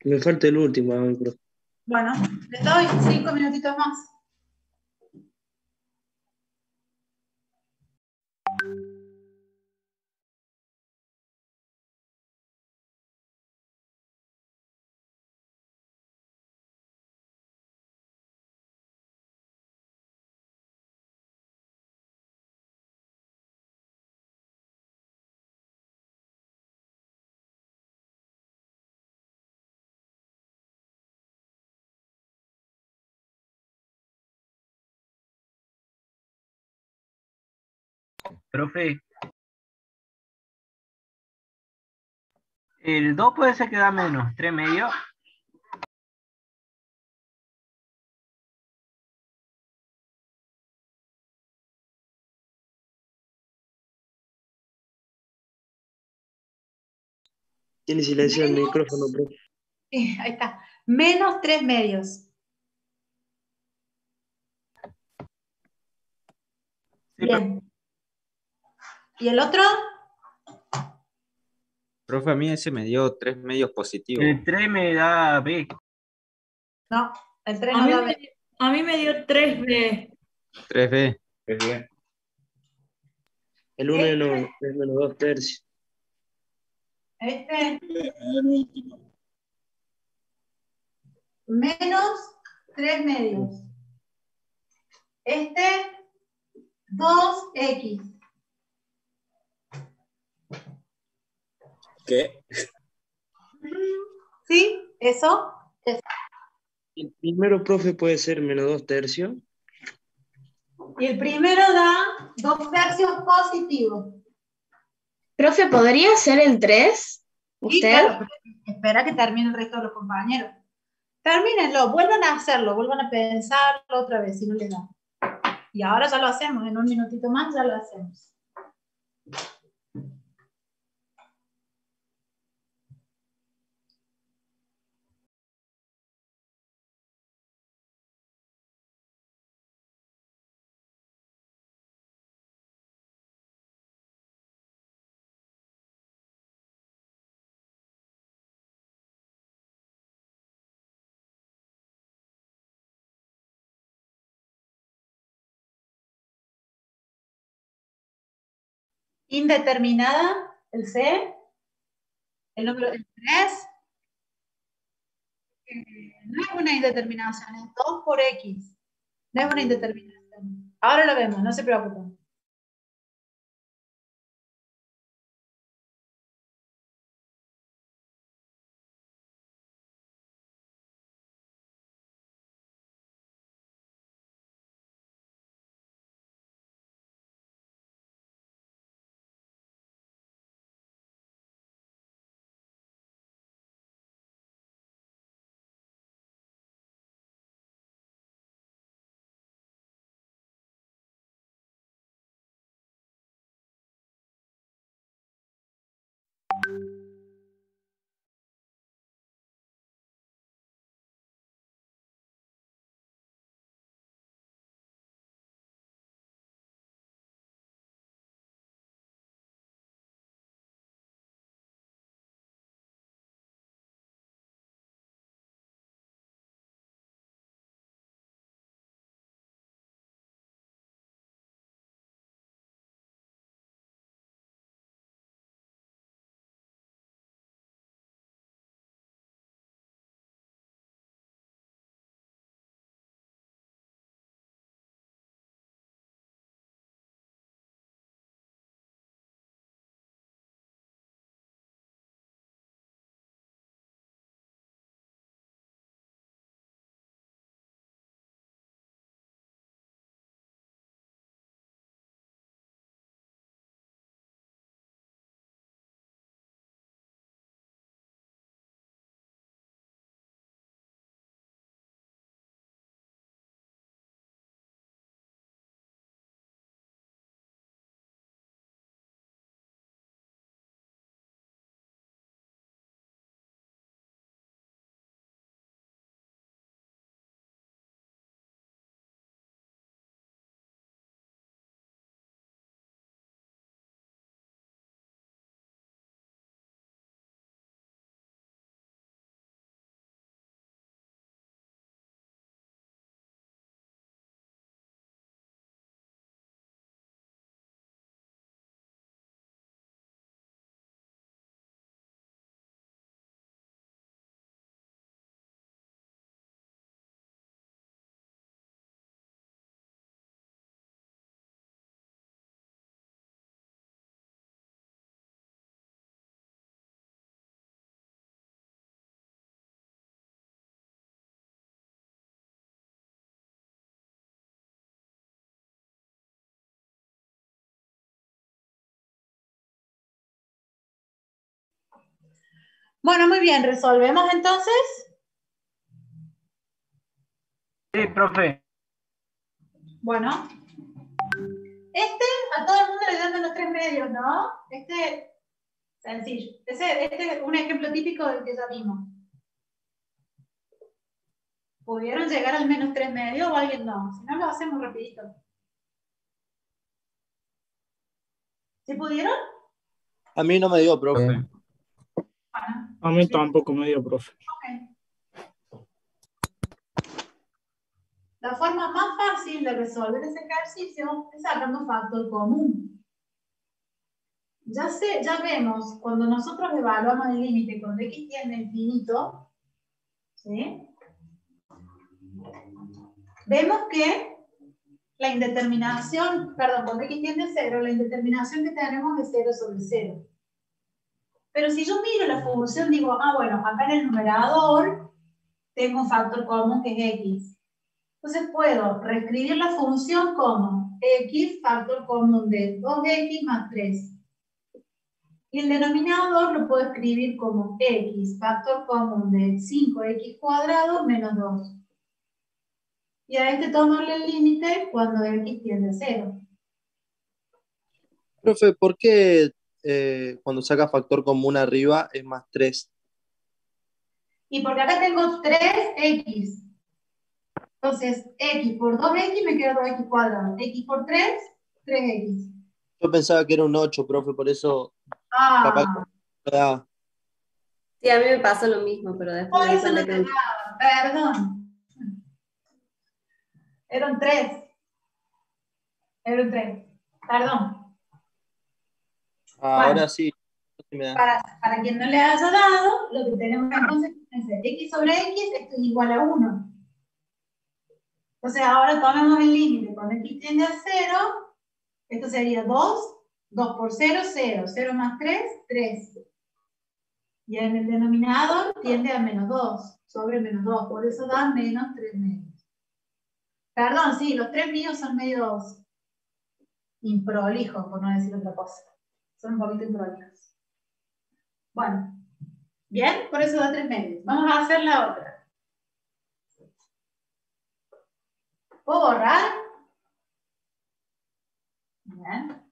[SPEAKER 5] Me falta el último, profe.
[SPEAKER 1] Bueno, les doy 5 minutitos más.
[SPEAKER 9] Profe, el 2 puede ser que da menos, 3 medios.
[SPEAKER 5] Tiene silenciado el micrófono, profe.
[SPEAKER 1] Ahí está. Menos 3 medios. Bien. ¿Y el otro?
[SPEAKER 18] Profe, a mí ese me dio 3 medios positivos.
[SPEAKER 9] El 3 me da B.
[SPEAKER 1] No, el 3
[SPEAKER 11] A
[SPEAKER 1] no
[SPEAKER 11] mí,
[SPEAKER 1] da
[SPEAKER 11] me,
[SPEAKER 1] B.
[SPEAKER 11] a mí me dio 3B.
[SPEAKER 18] 3B.
[SPEAKER 5] El 1 es menos 2 tercios.
[SPEAKER 1] Este. Menos 3 medios. Este, 2x.
[SPEAKER 7] ¿Qué?
[SPEAKER 1] ¿Sí? ¿Eso?
[SPEAKER 5] El primero, profe, puede ser menos 2 tercios.
[SPEAKER 1] Y el primero da 2 tercios positivos.
[SPEAKER 19] Profe, ¿podría ser el 3?
[SPEAKER 1] Sí,
[SPEAKER 19] ¿Usted?
[SPEAKER 1] claro, pero espera que termine el resto de los compañeros. Termínenlo, vuelvan a hacerlo, vuelvan a pensarlo otra vez si no les da. Y ahora ya lo hacemos, en un minutito más ya lo hacemos. Indeterminada, el C, el número 3, no es una indeterminación, es 2 por X. No es una indeterminación. Ahora lo vemos, no se preocupen. Bueno, muy bien, resolvemos entonces.
[SPEAKER 9] Sí, profe.
[SPEAKER 1] Bueno, a todo el mundo le dan los 3 medios, ¿no? Sencillo. Este es un ejemplo típico del que ya vimos. ¿Pudieron llegar al menos 3 medios o alguien no? Si no, lo hacemos rapidito. ¿Sí pudieron?
[SPEAKER 6] A mí no me dio, profe.
[SPEAKER 16] A mí tampoco me dio, profe.
[SPEAKER 1] Ok. La forma más fácil de resolver ese ejercicio es sacando factor común. Ya vemos, cuando nosotros evaluamos el límite cuando x tiende a infinito, ¿sí? Vemos que la indeterminación, perdón, cuando x tiende a 0, la indeterminación que tenemos es 0 sobre 0. Pero si yo miro la función, digo, bueno, acá en el numerador tengo un factor común que es x. Entonces puedo reescribir la función como x factor común de 2x más 3. Y el denominador lo puedo escribir como x factor común de 5x cuadrado menos 2. Y a este tomarle el límite cuando x tiende a 0.
[SPEAKER 6] Profe, ¿por qué cuando saca factor común arriba es más 3?
[SPEAKER 1] Y porque acá tengo 3x. Entonces, x por 2x me queda 2x cuadrado. X por 3, 3x.
[SPEAKER 6] Yo pensaba que era un 8, profe, por eso capaz
[SPEAKER 1] Ah,
[SPEAKER 6] que da.
[SPEAKER 14] Sí, a mí me pasa lo mismo, pero después
[SPEAKER 1] por
[SPEAKER 14] me di
[SPEAKER 1] eso
[SPEAKER 14] cuenta
[SPEAKER 1] no te
[SPEAKER 14] que...
[SPEAKER 1] daba. Perdón. Eran 3. Eran 3. Perdón.
[SPEAKER 6] Ahora
[SPEAKER 1] Bueno,
[SPEAKER 6] sí. Me da.
[SPEAKER 1] para quien no le haya dado, lo que tenemos entonces es x sobre x, esto es igual a 1. Entonces ahora tomemos el límite. Cuando x tiende a 0, esto sería 2. 2 por 0, 0. 0 más 3, 3. Y en el denominador tiende a menos 2, sobre menos 2. Por eso da menos 3 medios. Perdón, sí, los 3 míos son medios improlijos, por no decir otra cosa. Son un poquito improlijos. Bueno, bien, por eso da 3 medios. Vamos a hacer la otra. ¿Puedo borrar? Bien.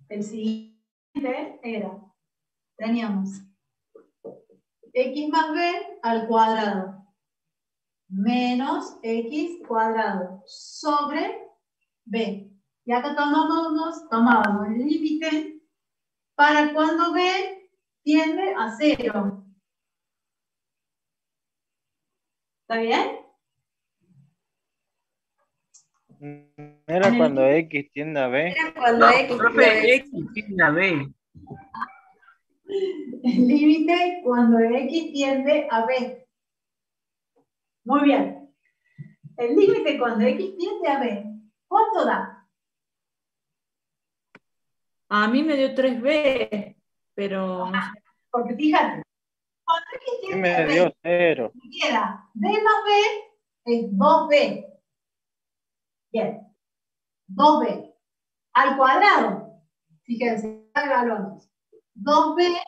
[SPEAKER 1] El siguiente era, teníamos x más b al cuadrado menos x cuadrado sobre b. Y acá tomábamos el límite para cuando b tiende a 0. ¿Está bien?
[SPEAKER 8] Era cuando X tiende a B.
[SPEAKER 14] Era cuando X
[SPEAKER 9] Profe, X tiende a B.
[SPEAKER 1] El límite cuando x tiende a b. Muy bien. El límite cuando x tiende a b, ¿cuánto da?
[SPEAKER 11] A mí me dio 3B, pero no sé.
[SPEAKER 1] Porque fíjate, cuando x
[SPEAKER 8] Sí
[SPEAKER 1] tiende a
[SPEAKER 8] me
[SPEAKER 1] b,
[SPEAKER 8] dio 0.
[SPEAKER 1] me queda b más b es 2b. Bien. 2b al cuadrado. Fíjense, evaluamos. 2b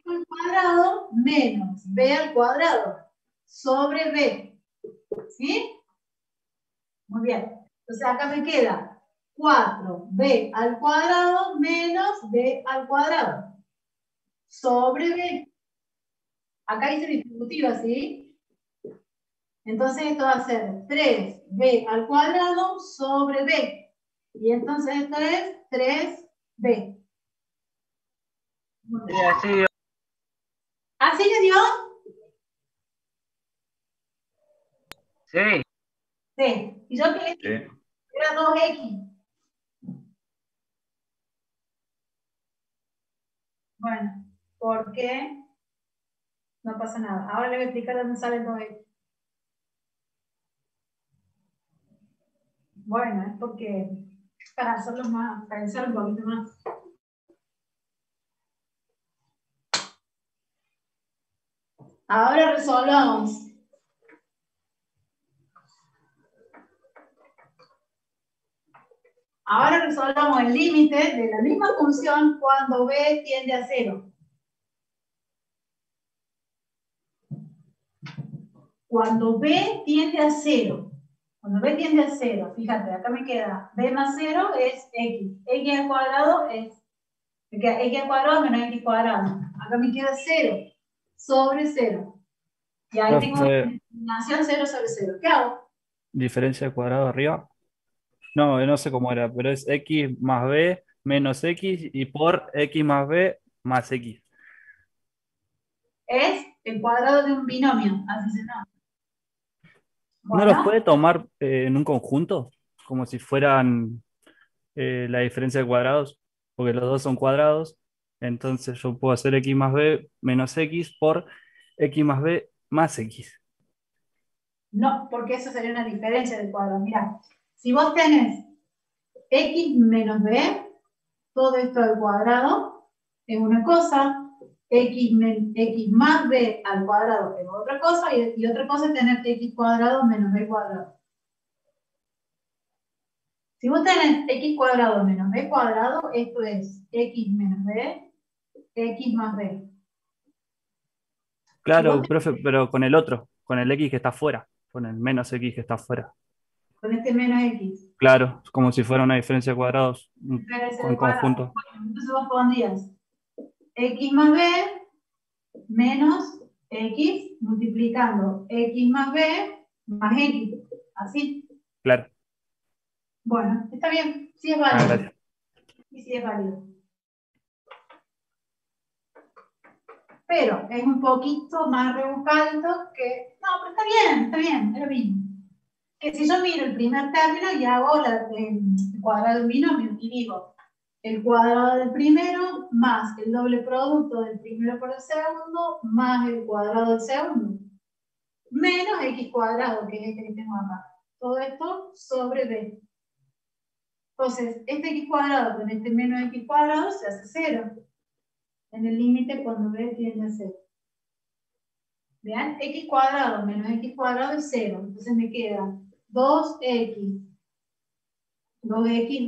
[SPEAKER 1] al cuadrado menos b al cuadrado sobre b. ¿Sí? Muy bien. Entonces acá me queda 4b al cuadrado menos b al cuadrado sobre b. Acá hice distributiva, ¿sí? Entonces esto va a ser 3b al cuadrado sobre b. Y entonces esto es 3b.
[SPEAKER 9] Sí, así dio.
[SPEAKER 1] ¿Así le dio?
[SPEAKER 9] Sí.
[SPEAKER 1] Sí. ¿Y yo qué le dije? Era 2x. Bueno, ¿por qué? No pasa nada. Ahora le voy a explicar dónde sale el 2x. Bueno, es porque para hacerlo más, para pensar un poquito más. Ahora resolvamos. Ahora resolvamos el límite de la misma función cuando b tiende a 0. Cuando b tiende a 0. Cuando b tiende a 0, fíjate, acá me queda b más 0 es x. X al cuadrado es, me queda x al cuadrado menos x cuadrado. Acá me queda 0 sobre 0. Y ahí tengo una
[SPEAKER 15] Profe,
[SPEAKER 1] determinación 0 sobre 0. ¿Qué hago?
[SPEAKER 15] diferencia de cuadrado arriba. No, no sé cómo era, pero es x más b menos x y por x más b más x.
[SPEAKER 1] Es el cuadrado de un binomio, así se llama.
[SPEAKER 15] ¿No los
[SPEAKER 1] Bueno,
[SPEAKER 15] puede tomar en un conjunto? Como si fueran la diferencia de cuadrados, porque los dos son cuadrados. Entonces yo puedo hacer x más b menos x por x más b más x.
[SPEAKER 1] no, porque eso sería una diferencia de cuadrado. Mirá, si vos tenés x menos b, todo esto al cuadrado es una cosa, x más b al cuadrado es otra cosa, y otra cosa es tener x cuadrado menos b cuadrado. Si vos tenés x cuadrado menos b cuadrado, esto es x menos b, x más b.
[SPEAKER 15] Claro, profe, pero con el otro, con el x que está afuera, con el menos x que está afuera.
[SPEAKER 1] Con este menos x.
[SPEAKER 15] Claro, es como si fuera una diferencia de cuadrados
[SPEAKER 1] Diferencia
[SPEAKER 15] en
[SPEAKER 1] de cuadrado.
[SPEAKER 15] conjunto.
[SPEAKER 1] Bueno, entonces vos pondrías x más b menos x multiplicando x más b más x. Así.
[SPEAKER 15] Claro.
[SPEAKER 1] Bueno, está bien. Sí es
[SPEAKER 15] Ah,
[SPEAKER 1] válido.
[SPEAKER 15] gracias.
[SPEAKER 1] Y sí es válido. Pero es un poquito más rebuscado que... No, pero está bien, es lo mismo. Que si yo miro el primer término y hago el cuadrado del binomio y digo el cuadrado del primero más el doble producto del primero por el segundo más el cuadrado del segundo menos x cuadrado, que es este que tengo acá. Todo esto sobre b. Entonces, este x cuadrado con este menos x cuadrado se hace 0. En el límite cuando b tiende a 0. Vean, x cuadrado menos x cuadrado es 0. Entonces me queda 2x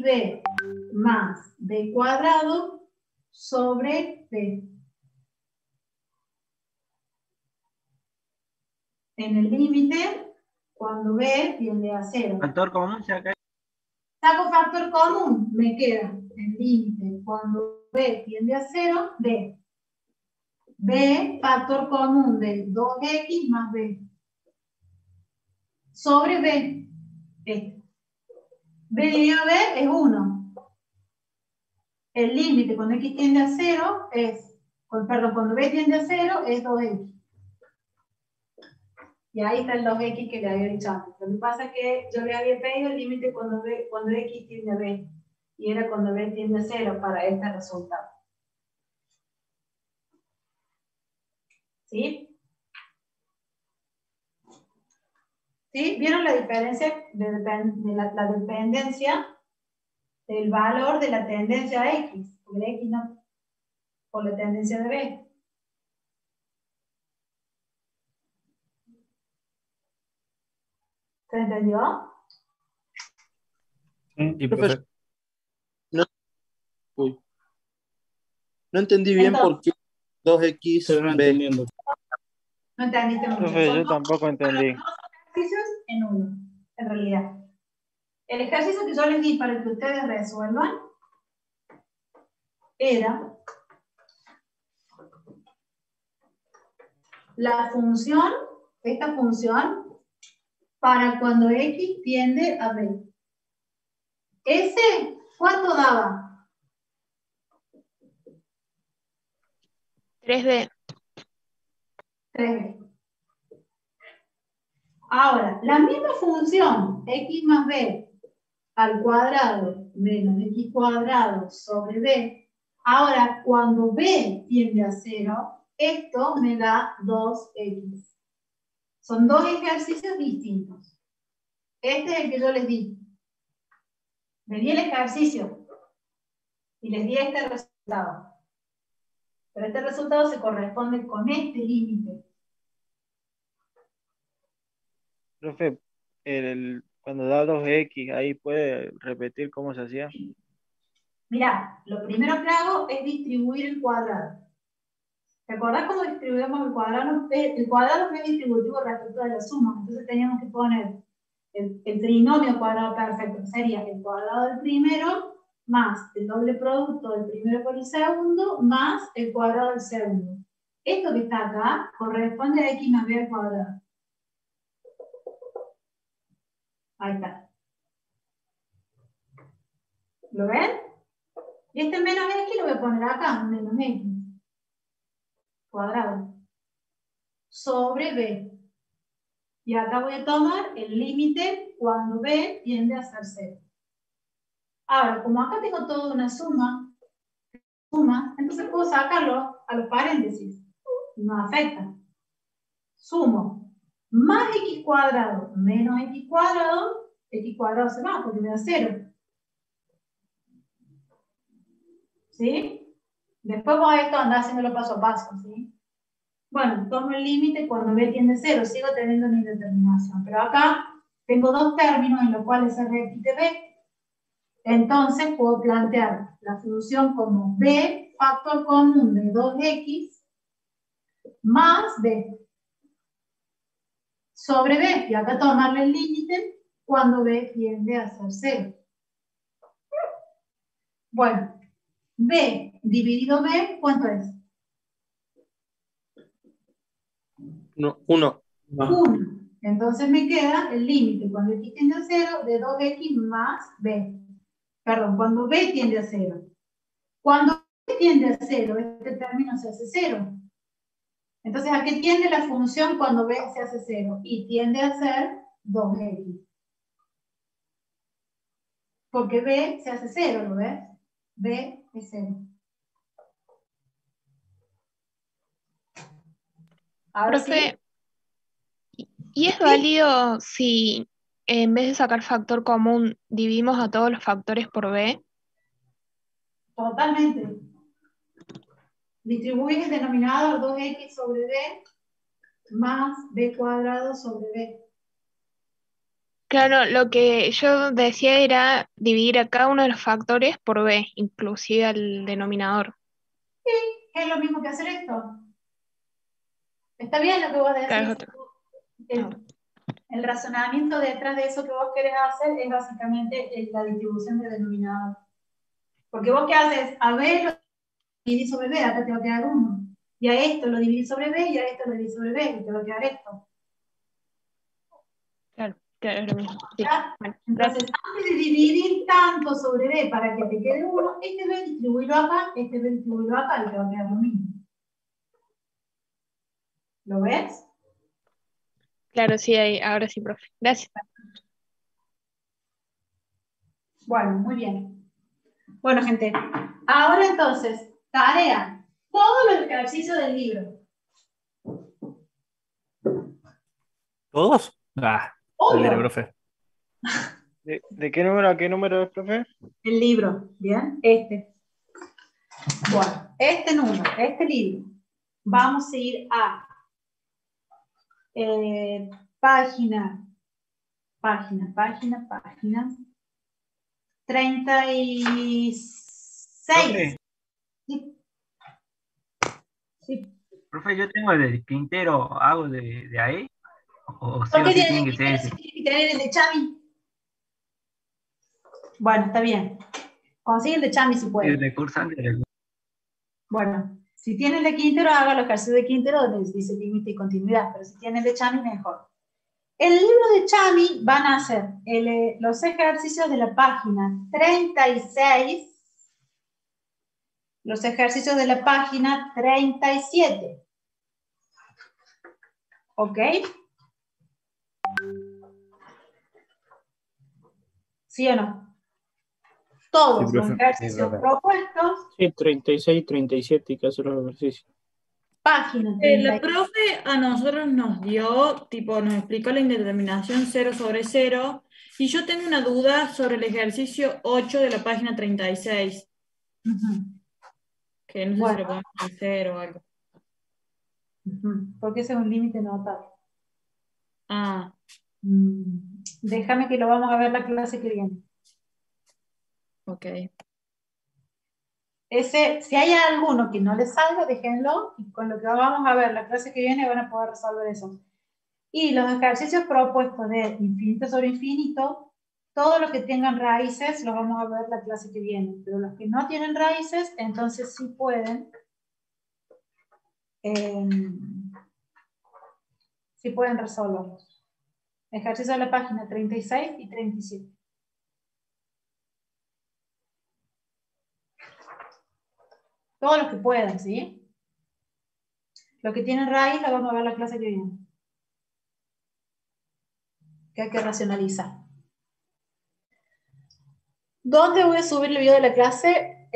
[SPEAKER 1] b más b cuadrado sobre b. En el límite, cuando b tiende a 0.
[SPEAKER 9] Factor común se acá.
[SPEAKER 1] Saco factor común, me queda el límite cuando b tiende a 0, b. B, factor común de 2x más b. Sobre b. Este. B dividido b es 1. El límite cuando x tiende a 0 es, perdón, cuando b tiende a 0 es 2x. Y ahí está el 2x que le había dicho antes. Lo que pasa es que yo le había pedido el límite cuando x tiende a b. Y era cuando b tiende a 0 para este resultado. ¿Sí? ¿Sí? ¿Vieron la diferencia de la dependencia del valor de la tendencia a X? Por X no, por la tendencia de B. ¿Se entendió?
[SPEAKER 15] Y profe,
[SPEAKER 6] No, no entendí bien por qué 2x
[SPEAKER 16] no
[SPEAKER 6] b.
[SPEAKER 16] entendiendo.
[SPEAKER 1] No entendiste mucho.
[SPEAKER 8] Profe,
[SPEAKER 1] Son
[SPEAKER 8] yo
[SPEAKER 1] dos
[SPEAKER 8] tampoco entendí.
[SPEAKER 1] ejercicios en uno, en realidad. El ejercicio que yo les di para que ustedes resuelvan era la función, esta función, para cuando x tiende a b. ¿Ese cuánto daba?
[SPEAKER 17] 3b.
[SPEAKER 1] 3b. Ahora, la misma función, x más b al cuadrado menos x cuadrado sobre b. Ahora, cuando b tiende a 0, esto me da 2x. Son dos ejercicios distintos. Este es el que yo les di. Les di el ejercicio y les di este resultado. Pero este resultado se corresponde con este límite.
[SPEAKER 8] Profe, Cuando da 2x, ahí puede repetir cómo se hacía.
[SPEAKER 1] Mirá, lo primero que hago es distribuir el cuadrado. ¿Te acordás cómo distribuimos el cuadrado? El cuadrado es distributivo respecto de la suma, entonces teníamos que poner el trinomio cuadrado perfecto, que sería el cuadrado del primero más el doble producto del primero por el segundo más el cuadrado del segundo. Esto que está acá corresponde a x más b al cuadrado. Ahí está. ¿Lo ven? Y este menos x lo voy a poner acá, menos x cuadrado sobre b. Y acá voy a tomar el límite cuando b tiende a ser 0. Ahora, como acá tengo toda una suma, entonces puedo sacarlo a los paréntesis. No afecta. Sumo más x cuadrado menos x cuadrado se va porque me da 0. ¿Sí? Después voy a esto andar haciéndolo paso a paso, ¿sí? Bueno, tomo el límite cuando b tiende a 0, sigo teniendo una indeterminación, pero acá tengo dos términos en los cuales se repite b, entonces puedo plantear la función como b factor común de 2x más b sobre b, y acá tomarle el límite cuando b tiende a ser 0. Bueno, b dividido b, ¿cuánto es?
[SPEAKER 6] 1.
[SPEAKER 1] 1. Entonces me queda el límite cuando x tiende a 0 de 2x más b. Perdón, cuando b tiende a 0. Cuando b tiende a 0, este término se hace 0. Entonces, ¿a qué tiende la función cuando b se hace 0? Y tiende a ser 2x. Porque b se hace 0, ¿lo ves? B es 0. Ahora
[SPEAKER 17] Profe,
[SPEAKER 1] sí.
[SPEAKER 17] ¿y es válido si en vez de sacar factor común dividimos a todos los factores por b?
[SPEAKER 1] Totalmente. Distribuís el denominador 2x sobre b más b cuadrado sobre b.
[SPEAKER 17] Claro, lo que yo decía era dividir a cada uno de los factores por b, inclusive al denominador.
[SPEAKER 1] Sí, es lo mismo que hacer esto. Está bien lo que vos
[SPEAKER 17] Claro, es
[SPEAKER 1] decís.
[SPEAKER 17] otro.
[SPEAKER 1] El razonamiento detrás de eso que vos querés hacer es básicamente la distribución de denominador. Porque vos qué haces, a b lo dividís sobre b, acá te va a quedar 1. Y a esto lo dividís sobre b y a esto lo dividís sobre b, y te va a quedar esto.
[SPEAKER 17] Claro, es lo mismo. Sí. Bueno,
[SPEAKER 1] Entonces, antes de dividir tanto sobre b para que te quede 1, este b distribuirlo acá, este b distribuirlo acá, y te va a quedar lo mismo. ¿Lo ves?
[SPEAKER 17] claro, sí, ahora sí, profe. Gracias.
[SPEAKER 1] Bueno, muy bien. Bueno, gente, ahora entonces, tarea. Todos los ejercicios del libro.
[SPEAKER 15] ¿Todos? Ah,
[SPEAKER 1] Obvio.
[SPEAKER 15] dale, profe.
[SPEAKER 8] ¿De qué número a qué número es, profe?
[SPEAKER 1] El libro, ¿bien? Este. Bueno, este número, este libro. Vamos a ir a página 36. Sí. Sí.
[SPEAKER 9] Profe, yo tengo el del Quintero, ¿hago de ahí? ¿O sí
[SPEAKER 1] ¿Por
[SPEAKER 9] o
[SPEAKER 1] qué
[SPEAKER 9] sí
[SPEAKER 1] tiene
[SPEAKER 9] tiene
[SPEAKER 1] que
[SPEAKER 9] que ser
[SPEAKER 1] tener
[SPEAKER 9] ese?
[SPEAKER 1] el de Chami? Bueno, está bien. Consigue el de Chami si puede.
[SPEAKER 9] El de cursante.
[SPEAKER 1] Bueno, si tiene el de Quintero, haga los ejercicios de Quintero donde dice límite y continuidad, pero si tiene el de Chami, mejor. El libro de Chami van a ser los ejercicios de la página 36, los ejercicios de la página 37. ¿Ok? ¿Sí o no? Todos
[SPEAKER 16] Sí,
[SPEAKER 1] los
[SPEAKER 16] profe.
[SPEAKER 1] ejercicios propuestos,
[SPEAKER 16] Sí, 36, 37 hay que hacer los ejercicios.
[SPEAKER 1] página
[SPEAKER 11] La
[SPEAKER 1] 37.
[SPEAKER 11] profe a nosotros nos dio, tipo, nos explicó la indeterminación 0 sobre 0, y yo tengo una duda sobre el ejercicio 8 de la página 36, que no sé si lo podemos hacer o algo.
[SPEAKER 1] Porque ese es un límite notable.
[SPEAKER 11] Ah.
[SPEAKER 1] Déjame que lo vamos a ver la clase que viene.
[SPEAKER 11] Ok.
[SPEAKER 1] Si hay alguno que no les salga, déjenlo, y con lo que vamos a ver la clase que viene van a poder resolver eso. Y los ejercicios propuestos de infinito sobre infinito, todos los que tengan raíces los vamos a ver la clase que viene, pero los que no tienen raíces, entonces sí pueden resolverlos. Ejercicio de la página 36 y 37. Todos los que puedan, ¿sí? Los que tienen raíz los vamos a ver la clase que viene. Que hay que racionalizar. ¿Dónde voy a subir el video de la clase?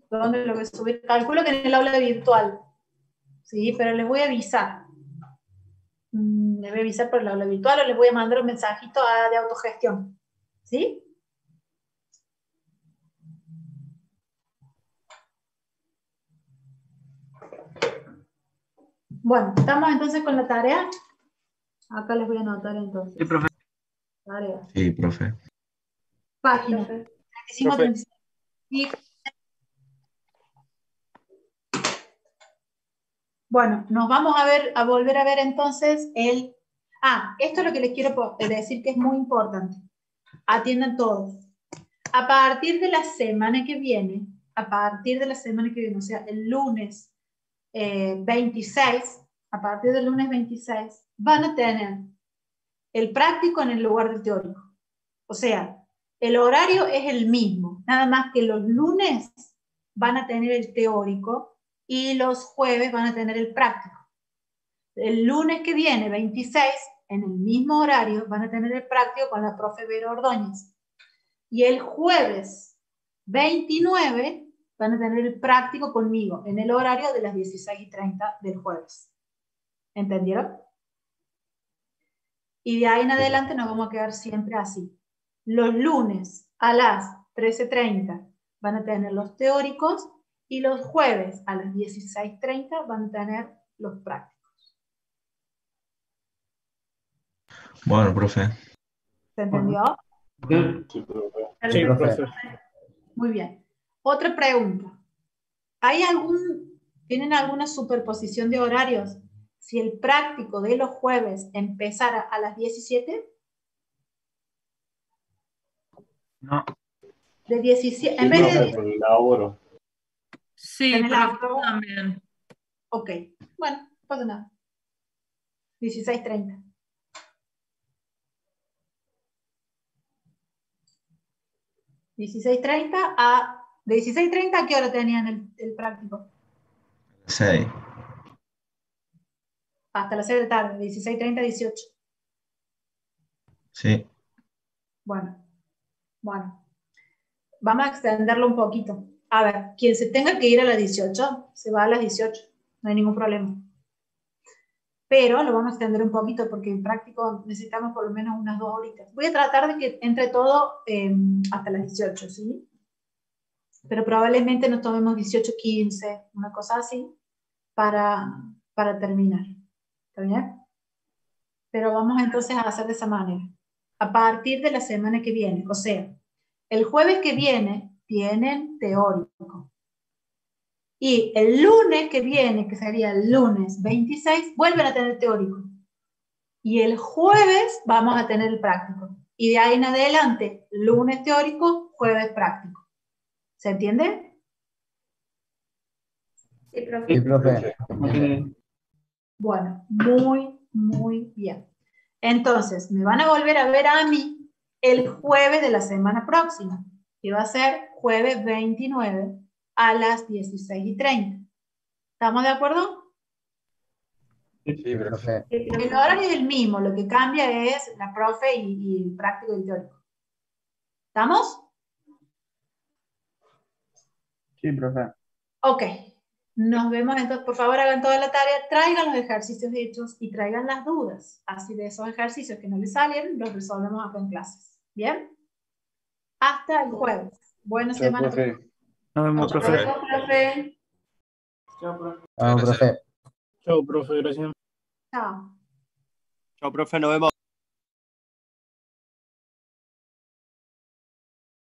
[SPEAKER 1] ¿Dónde lo voy a subir? Calculo que en el aula virtual. Sí, pero les voy a avisar. Les voy a avisar por el aula virtual o les voy a mandar un mensajito de autogestión. ¿Sí? Bueno, estamos entonces con la tarea. Acá les voy a anotar entonces.
[SPEAKER 9] Sí, profe.
[SPEAKER 1] Tarea.
[SPEAKER 3] Sí, profe.
[SPEAKER 1] Página. 35, 36. Y... Bueno, nos vamos a volver a ver entonces el... esto es lo que les quiero decir que es muy importante. Atiendan todos. A partir de la semana que viene, o sea, el lunes 26, a partir del lunes 26, van a tener el práctico en el lugar del teórico. O sea, el horario es el mismo, nada más que los lunes van a tener el teórico y los jueves van a tener el práctico. El lunes que viene, 26, en el mismo horario, van a tener el práctico con la profe Vera Ordóñez. Y el jueves 29 van a tener el práctico conmigo, en el horario de las 16:30 del jueves. ¿Entendieron? Y de ahí en adelante nos vamos a quedar siempre así. Los lunes a las 13:30 van a tener los teóricos y los jueves a las 16:30 van a tener los prácticos.
[SPEAKER 3] Bueno, profe.
[SPEAKER 1] ¿Se entendió?
[SPEAKER 7] Sí, profe.
[SPEAKER 16] Sí, profe.
[SPEAKER 1] Muy bien. Otra pregunta. ¿Tienen alguna superposición de horarios? Si el práctico de los jueves empezara a las 17.
[SPEAKER 9] No.
[SPEAKER 1] De 17,
[SPEAKER 7] Sí,
[SPEAKER 1] en vez
[SPEAKER 7] profe,
[SPEAKER 1] de...
[SPEAKER 7] por el laburo.
[SPEAKER 11] Sí,
[SPEAKER 1] ¿En el
[SPEAKER 11] profe,
[SPEAKER 1] auto?
[SPEAKER 11] también.
[SPEAKER 1] Ok, bueno, no pasa nada. 16:30. ¿De 16:30 a qué hora tenían el práctico?
[SPEAKER 3] 6.
[SPEAKER 1] Hasta las 6 de la tarde, 16:30 a 18.
[SPEAKER 3] Sí.
[SPEAKER 1] Bueno. Vamos a extenderlo un poquito. A ver, quien se tenga que ir a las 18, se va a las 18. No hay ningún problema. Pero lo vamos a extender un poquito porque en práctico necesitamos por lo menos unas 2 horitas. Voy a tratar de que entre todo hasta las 18, ¿sí? Pero probablemente nos tomemos 18:15, una cosa así, para terminar. ¿Está bien? Pero vamos entonces a hacer de esa manera. A partir de la semana que viene, o sea, el jueves que viene tienen teórico. Y el lunes que viene, que sería el lunes 26, vuelven a tener teórico. Y el jueves vamos a tener el práctico. Y de ahí en adelante, lunes teórico, jueves práctico. ¿Se entiende?
[SPEAKER 14] Sí, profe.
[SPEAKER 12] Sí, profe.
[SPEAKER 1] Bueno, muy bien. Entonces, me van a volver a ver a mí el jueves de la semana próxima, que va a ser jueves 29 a las 16:30. ¿Estamos de acuerdo?
[SPEAKER 12] Sí, profe.
[SPEAKER 1] El horario es el mismo, lo que cambia es la profe y el práctico y el teórico. ¿Estamos?
[SPEAKER 16] Sí, profe.
[SPEAKER 1] Ok. Nos vemos entonces. Por favor, hagan toda la tarea, traigan los ejercicios hechos y traigan las dudas. Así de esos ejercicios que no les salen, los resolvemos acá en clases. ¿Bien? Hasta el jueves. Buena
[SPEAKER 2] Chao,
[SPEAKER 1] semana.
[SPEAKER 2] profe.
[SPEAKER 15] Nos vemos,
[SPEAKER 1] Chao,
[SPEAKER 15] profe.
[SPEAKER 1] profe.
[SPEAKER 16] Chao, profe.
[SPEAKER 12] Vamos, profe.
[SPEAKER 16] Chao, profe, gracias.
[SPEAKER 1] Chao.
[SPEAKER 6] Chao, profe, nos vemos.